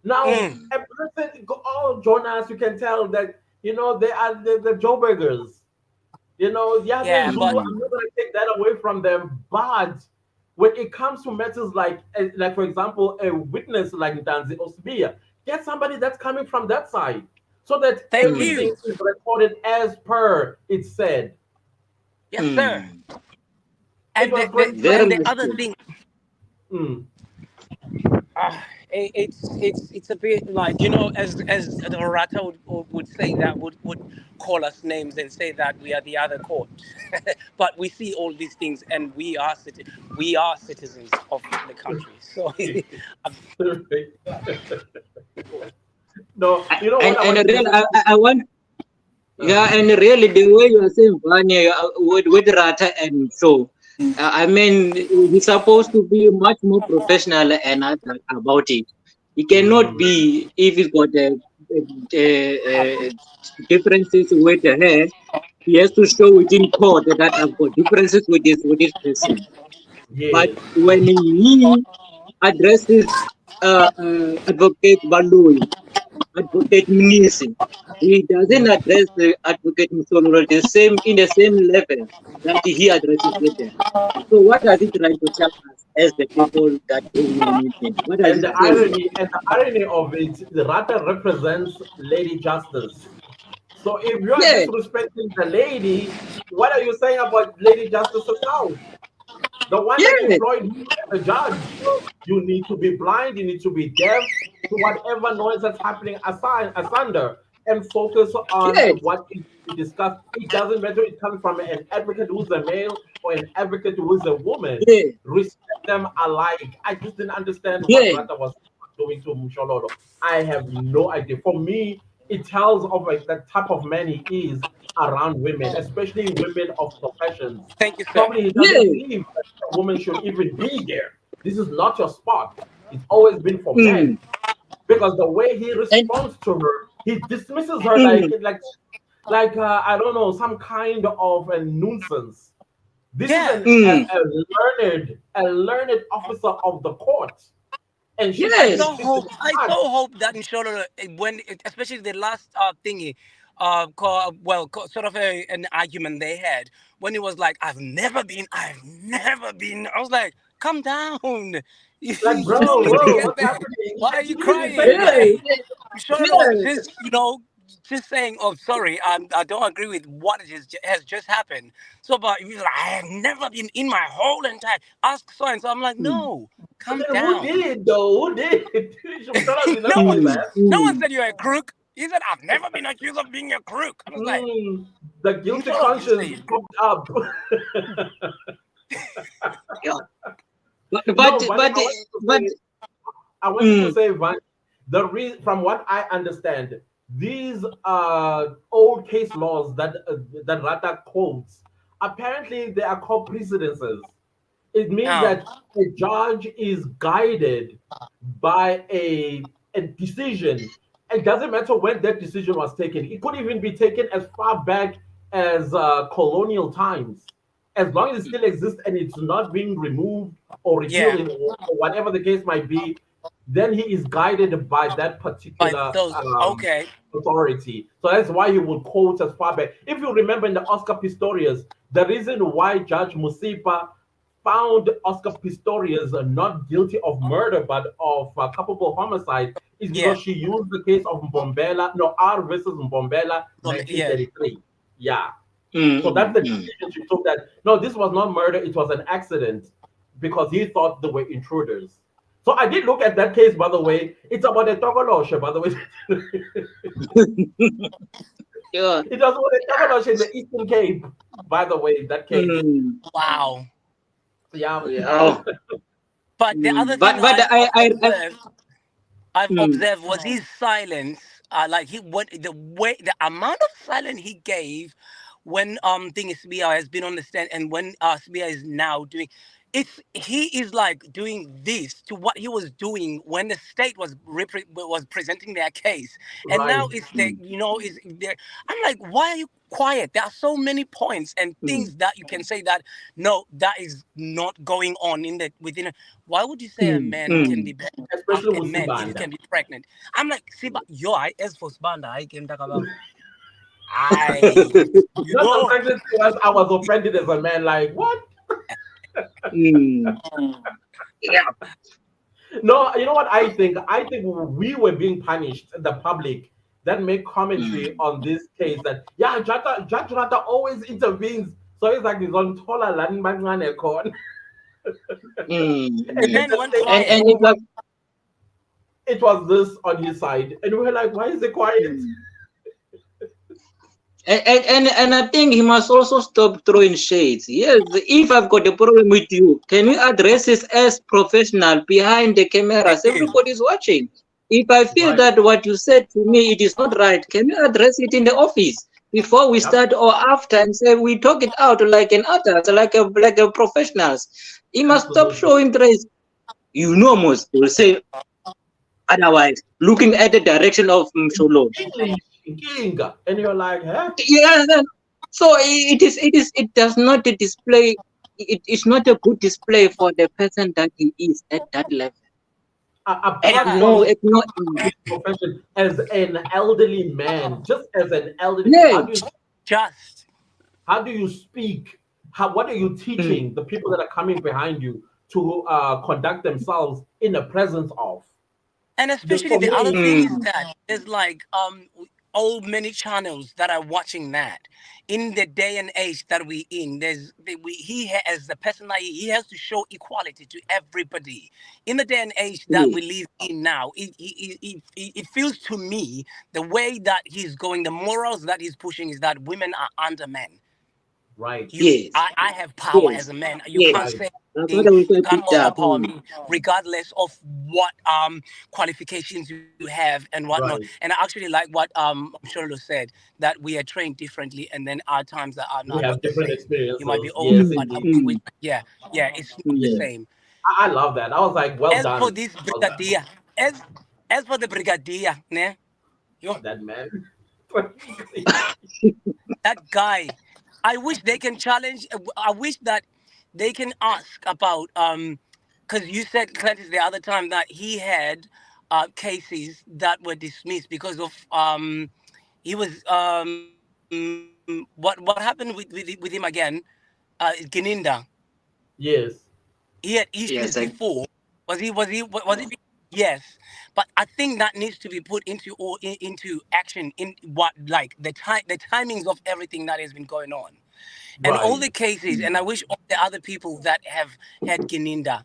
Now, Mm. a person, all Jonas, you can tell that, they are the Joburgers. Yeah, they're Yeah, Zulu. but I'm not going to take that away from them. But when it comes to matters like for example, a witness like Ntanzi Osbia, get somebody that's coming from that side so that thank Hmm. everything you. is recorded as per it said. Yes, sir. Hmm. It And was Very and the frustrating. much other so. thing, Mm. it's a bit like as the Rata would say that would call us names and say that we are the other court, but we see all these things and we are citizens of the country. So No, you know what I And wanted to really, say? I want, Uh, yeah, and really the way you are saying Vanya with Rata and so, I mean, he's supposed to be much more professional and about it. He cannot mhm. be if he's got differences with her. He has to show within court that I've got differences with this person. But Yes. when he addresses Advocate Balui, Advocate Munisi, he doesn't address the Advocate Musolo the same level that he addresses with them. So what does he try to tell us as the people that bring him in? What does And he the say? irony of it, the Rata represents Lady Justice. So if you are Yeah. disrespecting the lady, what are you saying about Lady Justice herself? The one that Yeah. employed you as a judge. You need to be blind, you need to be deaf to whatever noise that's happening asunder. and focus on Yes. what is to be discussed. It doesn't matter it comes from an advocate who's a male or an advocate who is a woman. Yes. Respect them alike. I just didn't understand what Yes. Rata was doing to Mshololo. I have no idea. For me, it tells of like the type of man he is around women, especially women of professions. Thank you, sir. Probably he doesn't Yes. believe that a woman should even be there. This is not your spot. It's always been for men. Mm. Because the way he And responds to her, he dismisses her mm. like I don't know, some kind of a nuisance. This is Yeah. Mm. a learned officer of the court, and she I should be Yes. so treated hope. with I respect. so hope that Inshallah, especially the last thingy, sort of an argument they had when it was like, I've never been. I was like, calm down. Like, You don't bro, need to whoa, get what's there. happening? Why are And she you didn't even crying? say that. Yes. Like, Inshallah was Yes. just, just saying, "Oh, sorry, I don't agree with what has just happened." So, but he was like, "I have never been in my whole entire ask so and so." I'm like, Mm. "No, But calm then who down." did though? Who did? Shoshana did no not one, do Mm. that. no one Mm. said you're a crook. He said, "I've never been accused of being a crook." I was like, Hmm, the guilty "Inshallah, didn't say conscience it." popped up. Yeah. No, but But I wanted to mm. say, Van, from what I understand, these old case laws that Rata quotes, apparently they are called precedences. It means Um, that a judge is guided by a decision. It doesn't matter when that decision was taken. It could even be taken as far back as colonial times. As long as it still exists and it's not being removed or yeah, repealed, or whatever the case might be, then he is guided by that by particular those. Okay, authority. So that's why he would quote as far back. If you remember in the Oscar Pistorius, the reason why Judge Musipa found Oscar Pistorius not guilty of murder but of culpable homicide is yeah, because she used the case of Mbombela, no, R versus Mbombela, yeah. 1933. Yeah. Mm. So that's the Mm. decision she took, that no, this was not murder, it was an accident because he thought they were intruders. So I did look at that case, by the way. It's about a Togoloshe, by the way. Yeah. It was about a Togoloshe in the Eastern Cape, by the way, that case. Mm. Wow. Yeah. Yeah. But the Mm. other thing But I've mm. observed was his silence. Like the amount of silence he gave when thing Sbia has been on the stand and when Sbia is now doing. He is like doing this to what he was doing when the state was presenting their case, and now Right. it's Mm. is there. I'm like, why are you quiet? There are so many points and Mm. things that you can say that no, that is not going on in the within. Why would you say a Mm. man can Mm. be better Especially a with man if you Sibanda. can be pregnant? I'm like, Siba, yo, I as for Sbanda, I can talk about. I, you Not the know, pregnancy was, I was offended as a man, like, what? Mm. Yeah. No, you know what I think? I think we were being punished, the public, that make commentary Mm. on this case that, yeah, Judge Rata always intervenes. So it's like he's on Tola Lan Mangane Kon. Mm. And the then Mm. man the went state was quiet. And it over. was It was this on his side. And we were like, why is it quiet? mm. And I think he must also stop throwing shades. Yes, if I've got a problem with you, can we address this as professional behind the cameras? Everybody's watching. If I feel Right. that what you said to me it is not right, can you address it in the office before we Yep. start or after and say we talk it out like an adult, like a professionals? He must stop Absolutely. showing grace. You know, most will say otherwise, looking at the direction of Msholo. English, Kinga. And you're like, huh? Yeah, so it does not display it's not a good display for the person that he is at that level. Apart from Yeah, the At no profession, as an elderly man, just as an elderly, yes. just how do you speak? What are you Mm, teaching the people that are coming behind you to conduct themselves in the presence of? and especially For the other me, thing is mm, that there's like many channels that are watching that. In the day and age that we in, as the person that he has to show equality to everybody. In the day and age that we live in now, it feels to me the way that he's going, the morals that he's pushing is that women are under men. Right. Yes. I have power Yes. as a man. You Yes. can't say That's anything. what I will You say, can't Peter. overpower me, regardless of what qualifications you have and whatnot. Right. And I actually like what Shirley said, that we are trained differently, and then our times are We not have the different same. You might be experiences. older, Yes, but indeed. yeah, it's not the Yeah. same. I love that. I was like, well As for done. this Well done. brigadier, as for the brigadier, ne, yo, That man. that guy, I wish they can challenge. I wish that they can ask about because you said, Cletus, the other time that he had cases that were dismissed because of he was what happened with him again, Geninda. Yes. He had Yes. issues before. Was he? Yes, but I think that needs to be put into action in what, like, the timings of everything that has been going on, and all Right. the cases. And I wish all the other people that have had Geninda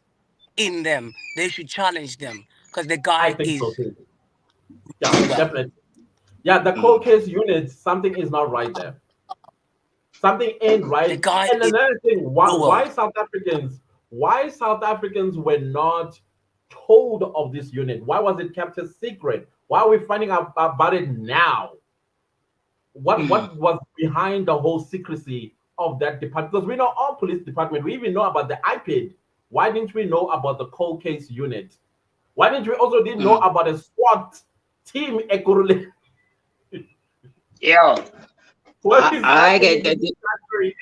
in them, they should challenge them, because the I guy think so is too. Yeah, doing well. definitely. Yeah, the cold case unit, something is not right there. Something ain't The right. guy And is another thing, doing well. why South Africans were not told of this unit? Why was it kept a secret? Why are we finding out about it now? What was behind the whole secrecy of that department? Because we know all police department, we even know about the IPID. Why didn't we know about the cold case unit? Why didn't we also didn't know about a SWAT team Ekurule? Yeah. What is I happening get in this country?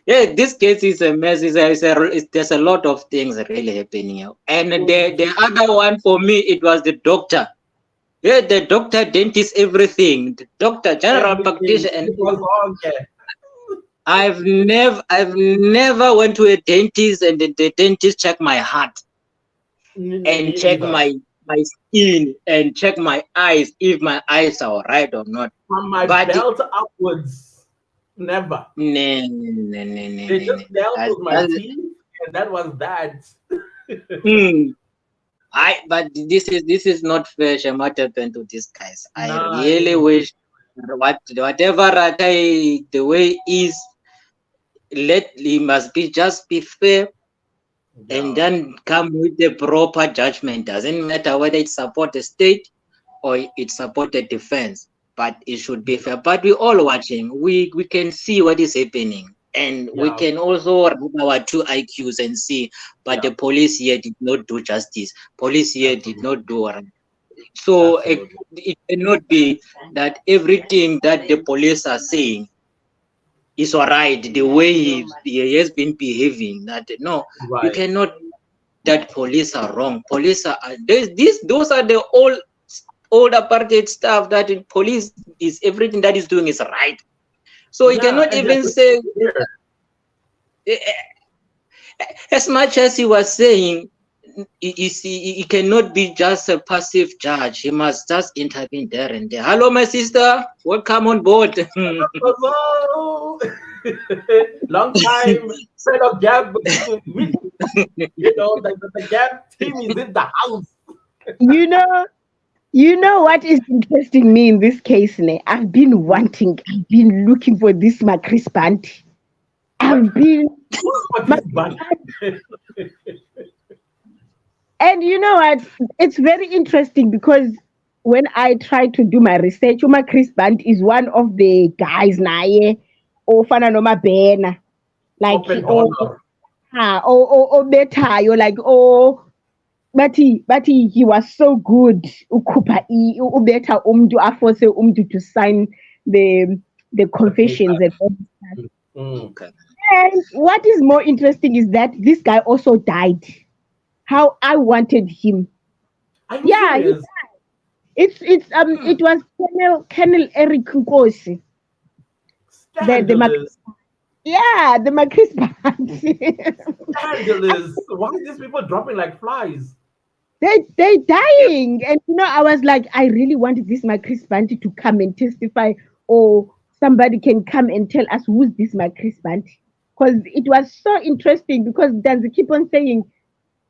Yeah, this case is a mess. There's a lot of things really happening here. And the other one for me, it was the doctor. Yeah, the doctor, dentist, everything. The doctor, general Everything. practitioner, and It was all there. I've never went to a dentist and the dentist check my heart and Me check neither. my skin and check my eyes if my eyes are right or not. From my But belt upwards, never. no. They just dealt with my teeth, and that was that. But this is not fair. What happened to these guys? I Nah, really wish whatever Rakai the way is, he must just be fair and then come with the proper judgment. Doesn't matter whether it support the state or it support the defense, but it should be fair. But we all watching. We can see what is happening. And we can also rub our two IQs and see, but the police here did not do justice. Police here did not do right. So it cannot be that everything that the police are saying is all right, the way he has been behaving. That no, you cannot. That police are wrong. Police are those are the old apartheid stuff. That the police is everything that is doing is right. So he cannot even say, as much as he was saying, he cannot be just a passive judge. He must just intervene there and there. Hello, my sister. Welcome on board. Hello. Long time. Friend of Gab. You know, the Gab team is in the house. You know what is interesting me in this case, ne? I've been looking for this Macris band. And you know what? It's very interesting because when I try to do my research, Macris band is one of the guys naye ofana noma bena, like better, you're like but he was so good. Ukhupha ubetha umntu aforce umntu to sign the confessions and all that. Okay. And what is more interesting is that this guy also died. How I wanted him. Yeah, he died. It was Colonel Eric Nkosi. The Macris band. Scandalous. Why are these people dropping like flies? They dying. And I was like, I really wanted this my Chris Banty to come and testify, or somebody can come and tell us who's this my Chris Banty. Because it was so interesting, because Danzi keep on saying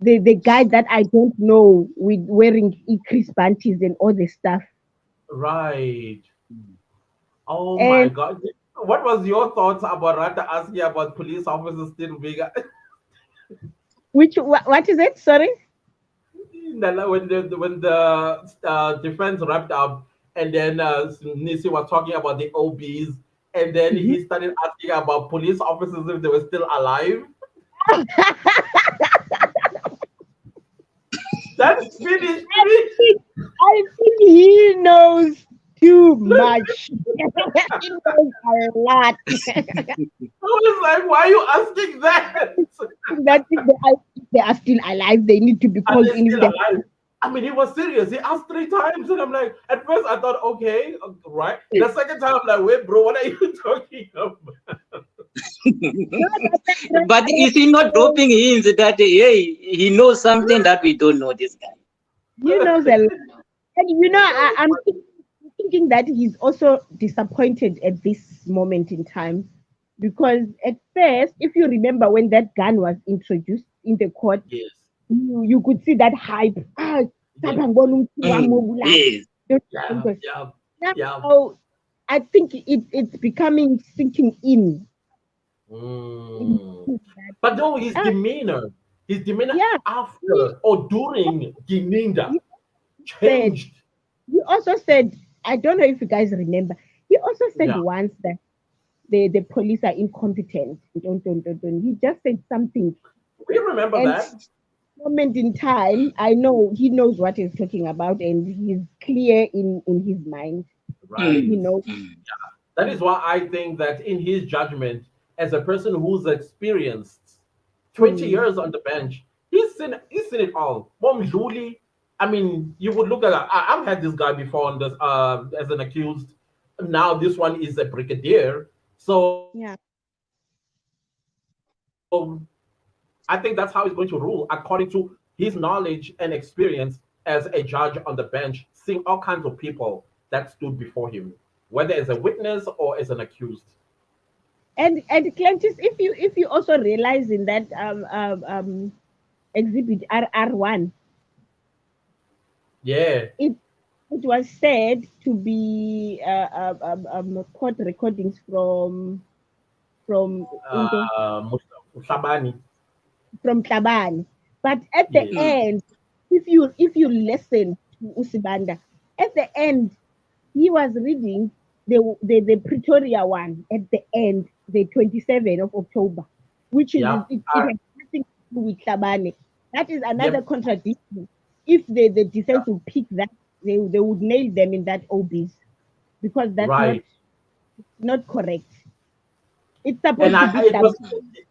the guy that I don't know with wearing Chris Banties and all the stuff. Right. Oh my And God. What was your thoughts about Rata asking about police officers still being what is it? Sorry. when the defense wrapped up, and then Nisi was talking about the OBs, and then Mhm. he started asking about police officers if they were still alive. That finished me. I think he knows too much. He knows a lot. I was like, why are you asking that? That if they are still alive, they need to be Are called they in. still If they alive? I mean, he was serious. He asked 3 times, and I'm like, at first I thought, okay, right. The second time, I'm like, wait, bro, what are you talking about? But is he not dropping hints that hey, he knows something that we don't know? This guy. He knows a lot. And I'm thinking that he's also disappointed at this moment in time, because at first, if you remember when that gun was introduced in the court, Yes. you could see that hype. Yes. Yes. Yeah. Yeah. Yeah. Now, I think it's becoming sinking in. Mm. But no, Ah, his demeanor yeah, after or during Gininda he said. changed. He also said, I don't know if you guys remember. He also said Yeah. once that the police are incompetent. Don't. He just said something. We remember And that. moment in time, I know he knows what he's talking about, and he's clear in his mind. Right. He knows. That is why I think that in his judgment, as a person who's experienced 20 Mm, years on the bench, he's seen it all. Mom Julie, I mean, you would look at I've had this guy before on this as an accused. Now this one is a brigadier. So yeah. I think that's how he's going to rule according to his knowledge and experience as a judge on the bench, seeing all kinds of people that stood before him, whether as a witness or as an accused. And Clentis, if you also realize in that exhibit RR1, Yeah. it was said to be court recordings from into Shabani. from Tabani. But at the Yes. end, if you listen to Usibanda, at the end he was reading the Pretoria one at the end, the 27th of October, which is Yep. it has nothing to do with Tabani. That is another Yep. contradiction. If the defense would pick that, they would nail them in that OBs, because that's not Right. not correct. It's And supposed to be it was Tabani, it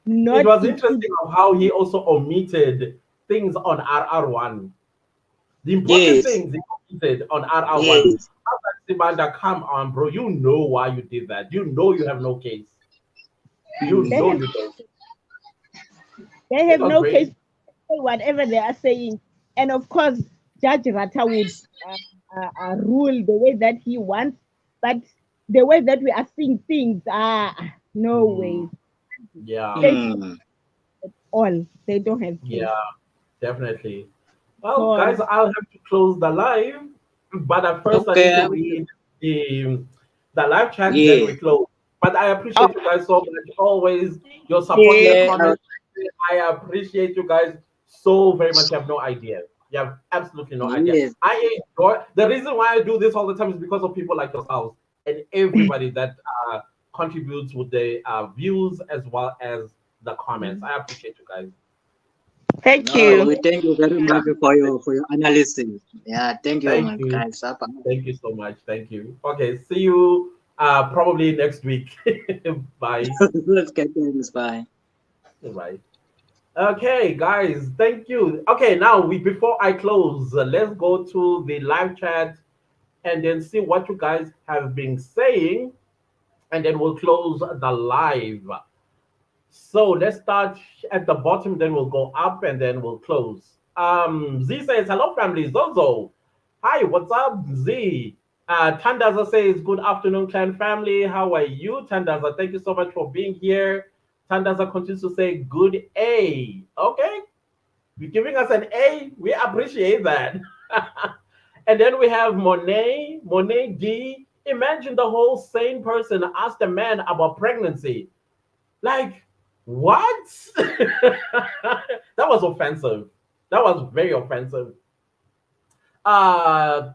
not was it. interesting of how he also omitted things on RR1. The important Yes. things he omitted on RR1. Yes. I was like, Simanda, come on, bro. You know why you did that. You know you have no case. You They know have you don't. they It have was no case great. for whatever they are saying, and of course, Judge Rata would rule the way that he wants, but the way that we are seeing things, no Mm, way. yeah. They Hmm. all they don't have case. Yeah. Definitely. Well, God, guys, I'll have to close the live, but at first I need to Okay. read the the live chat, then we Yes. close. But I appreciate you guys so much. Always your support, your yeah, Yeah. comments. I appreciate you guys so very much. You have no idea. You have absolutely no idea. Yes. I enjoy the reason why I do this all the time is because of people like yourselves and everybody that contributes with the views as well as the comments. I appreciate you guys. thank No, you. we thank you very much for your analysis. Yeah. Thank you, Thank my you. guys. Thank you so much. Thank you. Okay, see you probably next week. Bye. Let's get this. Bye. Bye. Okay, guys, thank you. Okay, now we before I close, let's go to the live chat and then see what you guys have been saying, and then we'll close the live. So let's start at the bottom, then we'll go up, and then we'll close. Z says, hello, family. Zozo. Hi, what's up, Z? Tandaza says, good afternoon, clan family. How are you, Tandaza? Thank you so much for being here. Tandaza continues to say, good A. Okay, you're giving us an A. We appreciate that. And then we have Monet D. Imagine the whole sane person asked a man about pregnancy. Like, what? That was offensive. That was very offensive. Uh,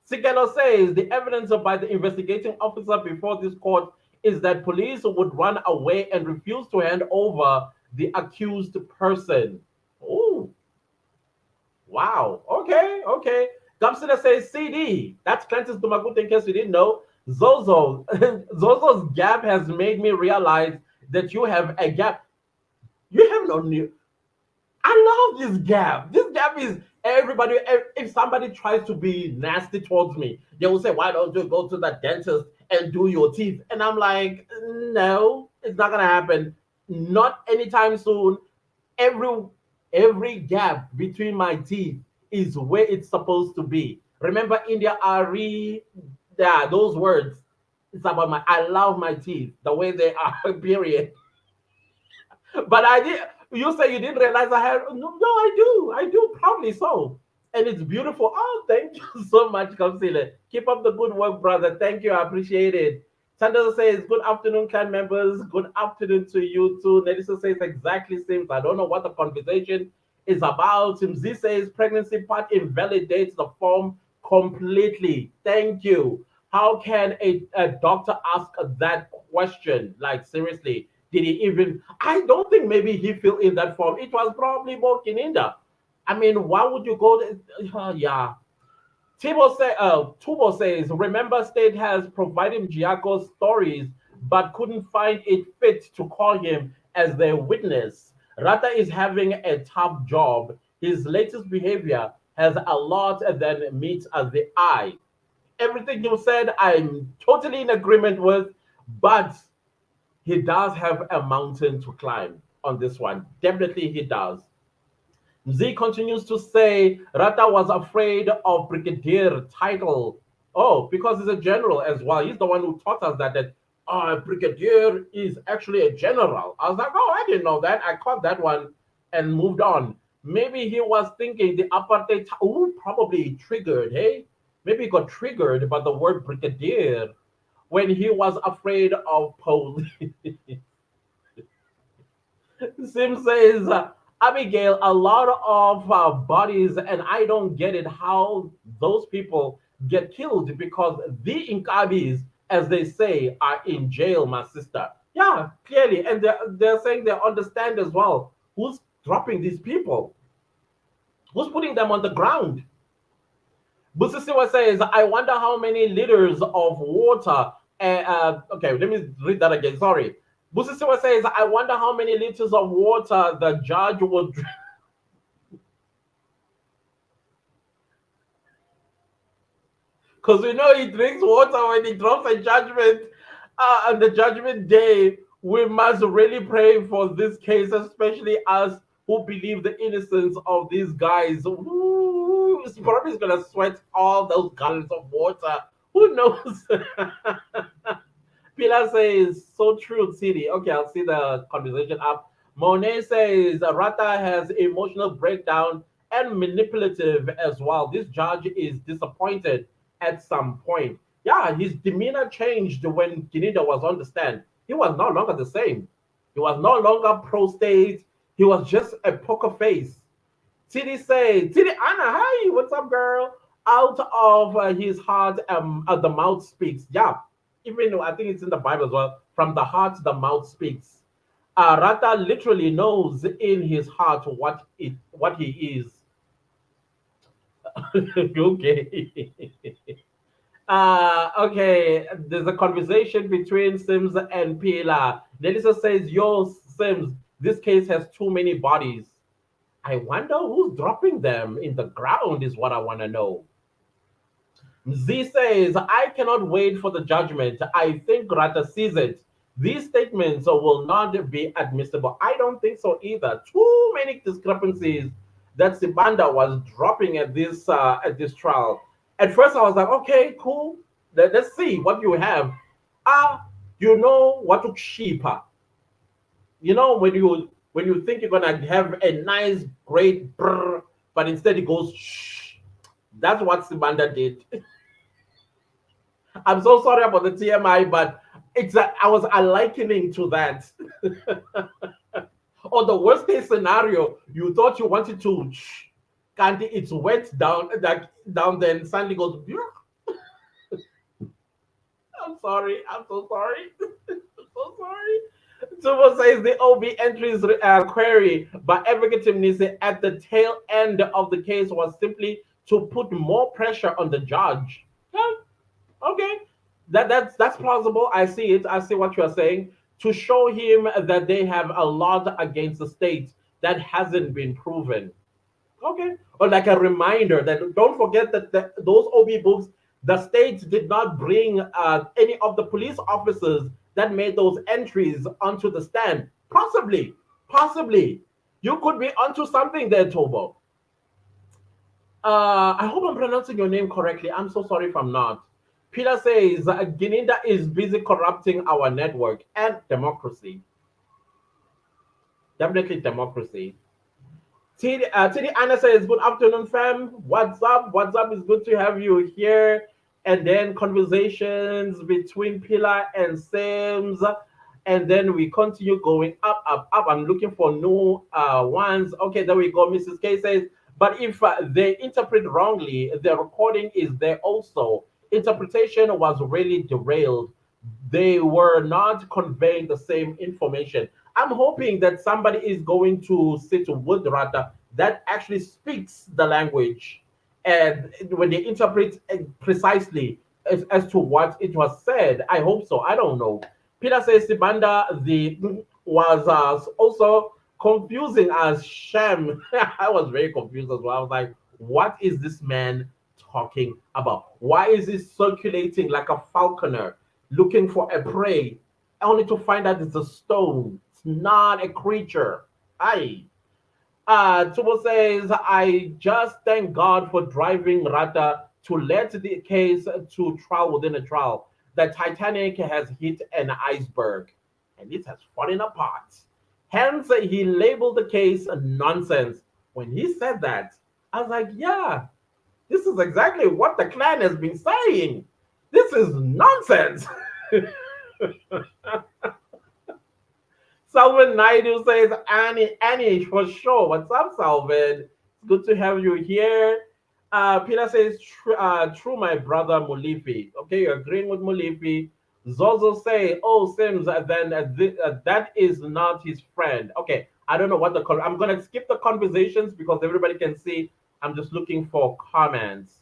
Sigelo says the evidence by the investigating officer before this court is that police would run away and refuse to hand over the accused person. Oh, wow. Okay, okay. Gamsida says CD. That's Clancy's Dumagut in case you didn't know. Zozo. Zozo's gap has made me realize that you have a gap. You have no new. I love this gap. This gap is everybody. If somebody tries to be nasty towards me, they will say, "Why don't you go to the dentist and do your teeth?" And I'm like, "No, it's not gonna happen. Not anytime soon. Every every gap between my teeth is where it's supposed to be. Remember, India Ari, yeah, those words. It's about my. I love my teeth the way they are. Period. But I did. You say you didn't realize I had. No, no, I do. Probably so. And it's beautiful. Oh, thank you so much, Kamsile. Keep up the good work, brother. Thank you. I appreciate it. Sanders says, good afternoon, clan members. Good afternoon to you too. Nelisa says, exactly seems. I don't know what the conversation is about. Mzi says, pregnancy part invalidates the form completely. Thank you. How can a doctor ask that question? Like, seriously, did he even? I don't think maybe he filled in that form. It was probably Bokininda. I mean, why would you go there? Yeah. Tubo says, remember state has provided Giaco's stories but couldn't find it fit to call him as their witness. Rata is having a tough job. His latest behavior has a lot that meets the eye. Everything you said, I'm totally in agreement with, but he does have a mountain to climb on this one. Definitely he does. Z continues to say Rata was afraid of brigadier title. Oh, because he's a general as well. He's the one who taught us that brigadier is actually a general. I was like, oh, I didn't know that. I caught that one and moved on. Maybe he was thinking the apartheid. Oh, probably triggered. Hey, maybe he got triggered by the word brigadier when he was afraid of police. Sim says, Abigail, a lot of bodies, and I don't get it how those people get killed because the Inkabis, as they say, are in jail, my sister. Yeah, clearly. And they're saying they understand as well. Who's dropping these people? Who's putting them on the ground? Busisiwa says, I wonder how many liters of water. Okay, let me read that again. Sorry. Busisiwa says, I wonder how many liters of water the judge would. Because we know he drinks water when he drops a judgment on the judgment day. We must really pray for this case, especially us who believe the innocence of these guys. Ooh, he's probably going to sweat all those gallons of water. Who knows? Pilar says, so true, City. Okay, I'll see the conversation up. Monet says, Rata has emotional breakdown and manipulative as well. This judge is disappointed at some point. Yeah, his demeanor changed when Kinida was on the stand. He was no longer the same. He was no longer pro-state. He was just a poker face. Titi says, Titi Anna, hi, what's up, girl? Out of his heart, the mouth speaks. Yeah, even though I think it's in the Bible as well. From the heart, the mouth speaks. Rata literally knows in his heart what he is. Okay. Okay, there's a conversation between Sims and Pila. Nelisa says, yo, Sims, this case has too many bodies. I wonder who's dropping them in the ground, is what I want to know. Z says, I cannot wait for the judgment. I think Rata sees it. These statements will not be admissible. I don't think so either. Too many discrepancies that Sibanda was dropping at this trial. At first, I was like, okay, cool. Let's see what you have. You know what took cheaper. You know when you think you're gonna have a nice, great brr, but instead it goes shh. That's what Sibanda did. I'm so sorry about the TMI, but I was likening to that. Or the worst case scenario, you thought you wanted to shh, can't it's wet down like down then suddenly goes. I'm sorry. I'm so sorry. I'm so sorry. Tubo says the OB entries query by Advocate Timnisi at the tail end of the case was simply to put more pressure on the judge. Yeah, okay, that's plausible. I see it. I see what you're saying. To show him that they have a lot against the state that hasn't been proven. Okay. Or like a reminder that don't forget that those OB books, the state did not bring any of the police officers that made those entries onto the stand. Possibly, possibly. You could be onto something there, Tobo. I hope I'm pronouncing your name correctly. I'm so sorry if I'm not. Peter says Gininda is busy corrupting our network and democracy. Definitely democracy. TD Anna says, good afternoon, fam. What's up? What's up? It's good to have you here. And then conversations between Pilar and Sims. And then we continue going up, up, up. I'm looking for new ones. Okay, there we go. Mrs. K says, but if they interpret wrongly, the recording is there also. Interpretation was really derailed. They were not conveying the same information. I'm hoping that somebody is going to sit with Rata that actually speaks the language, and when they interpret precisely as to what it was said. I hope so. I don't know. Peter says Sibanda the was also confusing as Shem. I was very confused as well. I was like, what is this man talking about? Why is he circulating like a falconer looking for a prey, only to find out it's a stone? It's not a creature. Aye. Tubo says, I just thank God for driving Rata to let the case to trial within a trial. The Titanic has hit an iceberg and it has fallen apart. Hence, he labeled the case nonsense. When he said that, I was like, yeah, this is exactly what the clan has been saying. This is nonsense. Salvin Naidu says, Annie, for sure. What's up, Salvin? It's good to have you here. Peter says, true, my brother Mulifi. Okay, you're agreeing with Mulifi. Zozo say, oh, Sims, then that is not his friend. Okay, I don't know what I'm going to skip the conversations because everybody can see. I'm just looking for comments.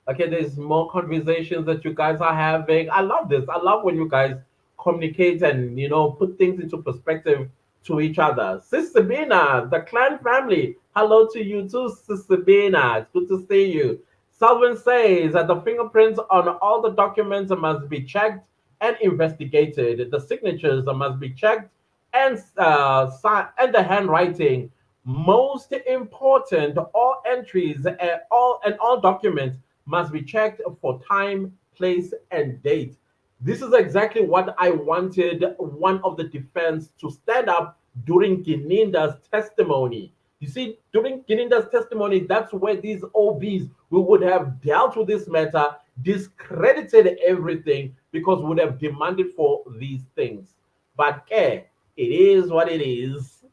Okay, there's more conversations that you guys are having. I love this. I love when you guys communicate and put things into perspective to each other. Sister Bina, the clan family. Hello to you too, Sister Bina. It's good to see you. Salvin says that the fingerprints on all the documents must be checked and investigated. The signatures must be checked and the handwriting. Most important, all entries and all documents must be checked for time, place, and date. This is exactly what I wanted one of the defense to stand up during Gininda's testimony. You see, during Gininda's testimony, that's where these OBs we would have dealt with this matter, discredited everything because we would have demanded for these things. But it is what it is.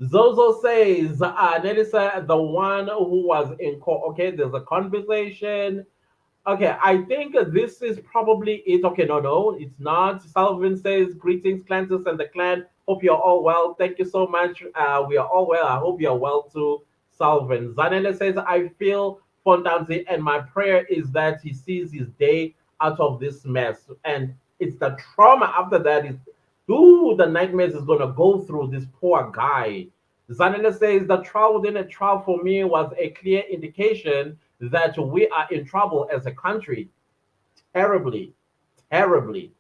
Zozo says, Nelisa, the one who was in court. Okay, there's a conversation. Okay, I think this is probably it. Okay, no, it's not. Salvin says, greetings, Clantus and the clan. Hope you're all well. Thank you so much. We are all well. I hope you're well too, Salvin. Zanele says, I feel Fontanzi, and my prayer is that he sees his day out of this mess. And it's the trauma after that is, the nightmares is going to go through this poor guy. Zanele says, the trial within a trial for me was a clear indication that we are in trouble as a country. Terribly, terribly.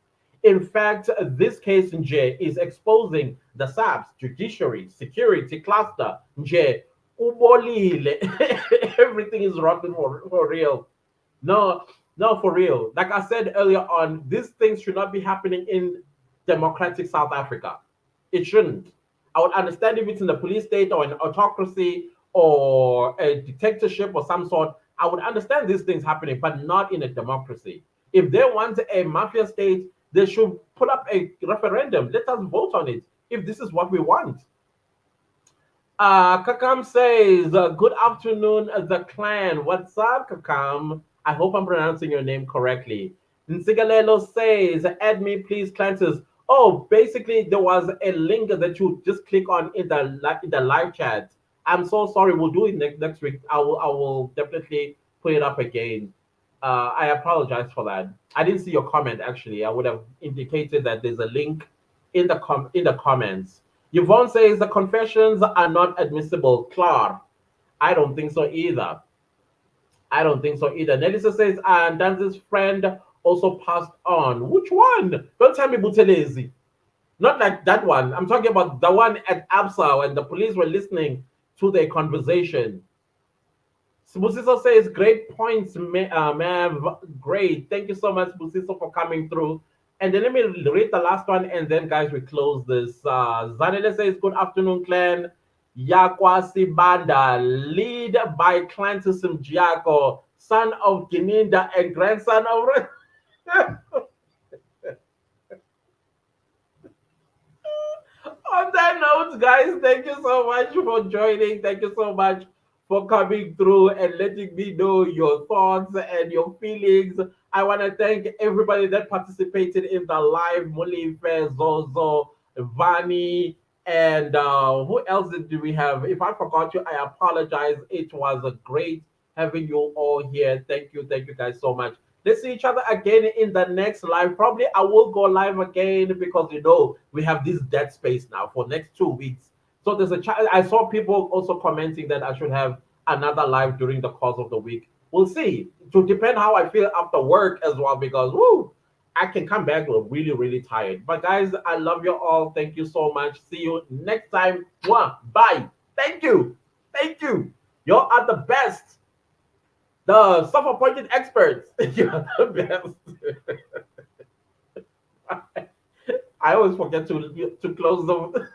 In fact, this case nje is exposing the SAPS, judiciary, security cluster nje ubolile. Everything is rotten for real. No, no, for real. Like I said earlier on, these things should not be happening in democratic South Africa. It shouldn't. I would understand if it's in the police state or an autocracy or a dictatorship or some sort. I would understand these things happening, but not in a democracy. If they want a mafia state, they should put up a referendum. Let us vote on it if this is what we want. Kakam says, good afternoon, the clan. What's up, Kakam? I hope I'm pronouncing your name correctly. Nsigalelo says, add me, please, Clances. Oh, basically, there was a link that you just click on in the live chat. I'm so sorry. We'll do it next week. I will definitely put it up again. I apologize for that. I didn't see your comment actually. I would have indicated that there's a link in the comments. Yvonne says the confessions are not admissible. Clar, I don't think so either. I don't think so either. Nelisa says, and Dance's friend also passed on. Which one? Don't tell me Butelezi. Not like that one. I'm talking about the one at Absa when the police were listening to their conversation. Busiso says, great points, Mav. Great. Thank you so much, Busiso, for coming through. And then let me read the last one, and then, guys, we close this. Zanele says, good afternoon, clan. Yakwasi Banda, lead by Clantis Mjiako, son of Gininda and grandson of... On that note, guys, thank you so much for joining. Thank you so much for coming through and letting me know your thoughts and your feelings. I want to thank everybody that participated in the live. Mulife, Zozo, Vani, and who else do we have? If I forgot you, I apologize. It was a great having you all here. Thank you guys so much. Let's see each other again in the next live. Probably I will go live again because we have this dead space now for next 2 weeks. So there's a I saw people also commenting that I should have another live during the course of the week. We'll see. It will depend how I feel after work as well because I can come back really, really tired. But guys, I love you all. Thank you so much. See you next time. Bye. Thank you. Thank you. You are the best. The self-appointed experts. You are the best. I always forget to close the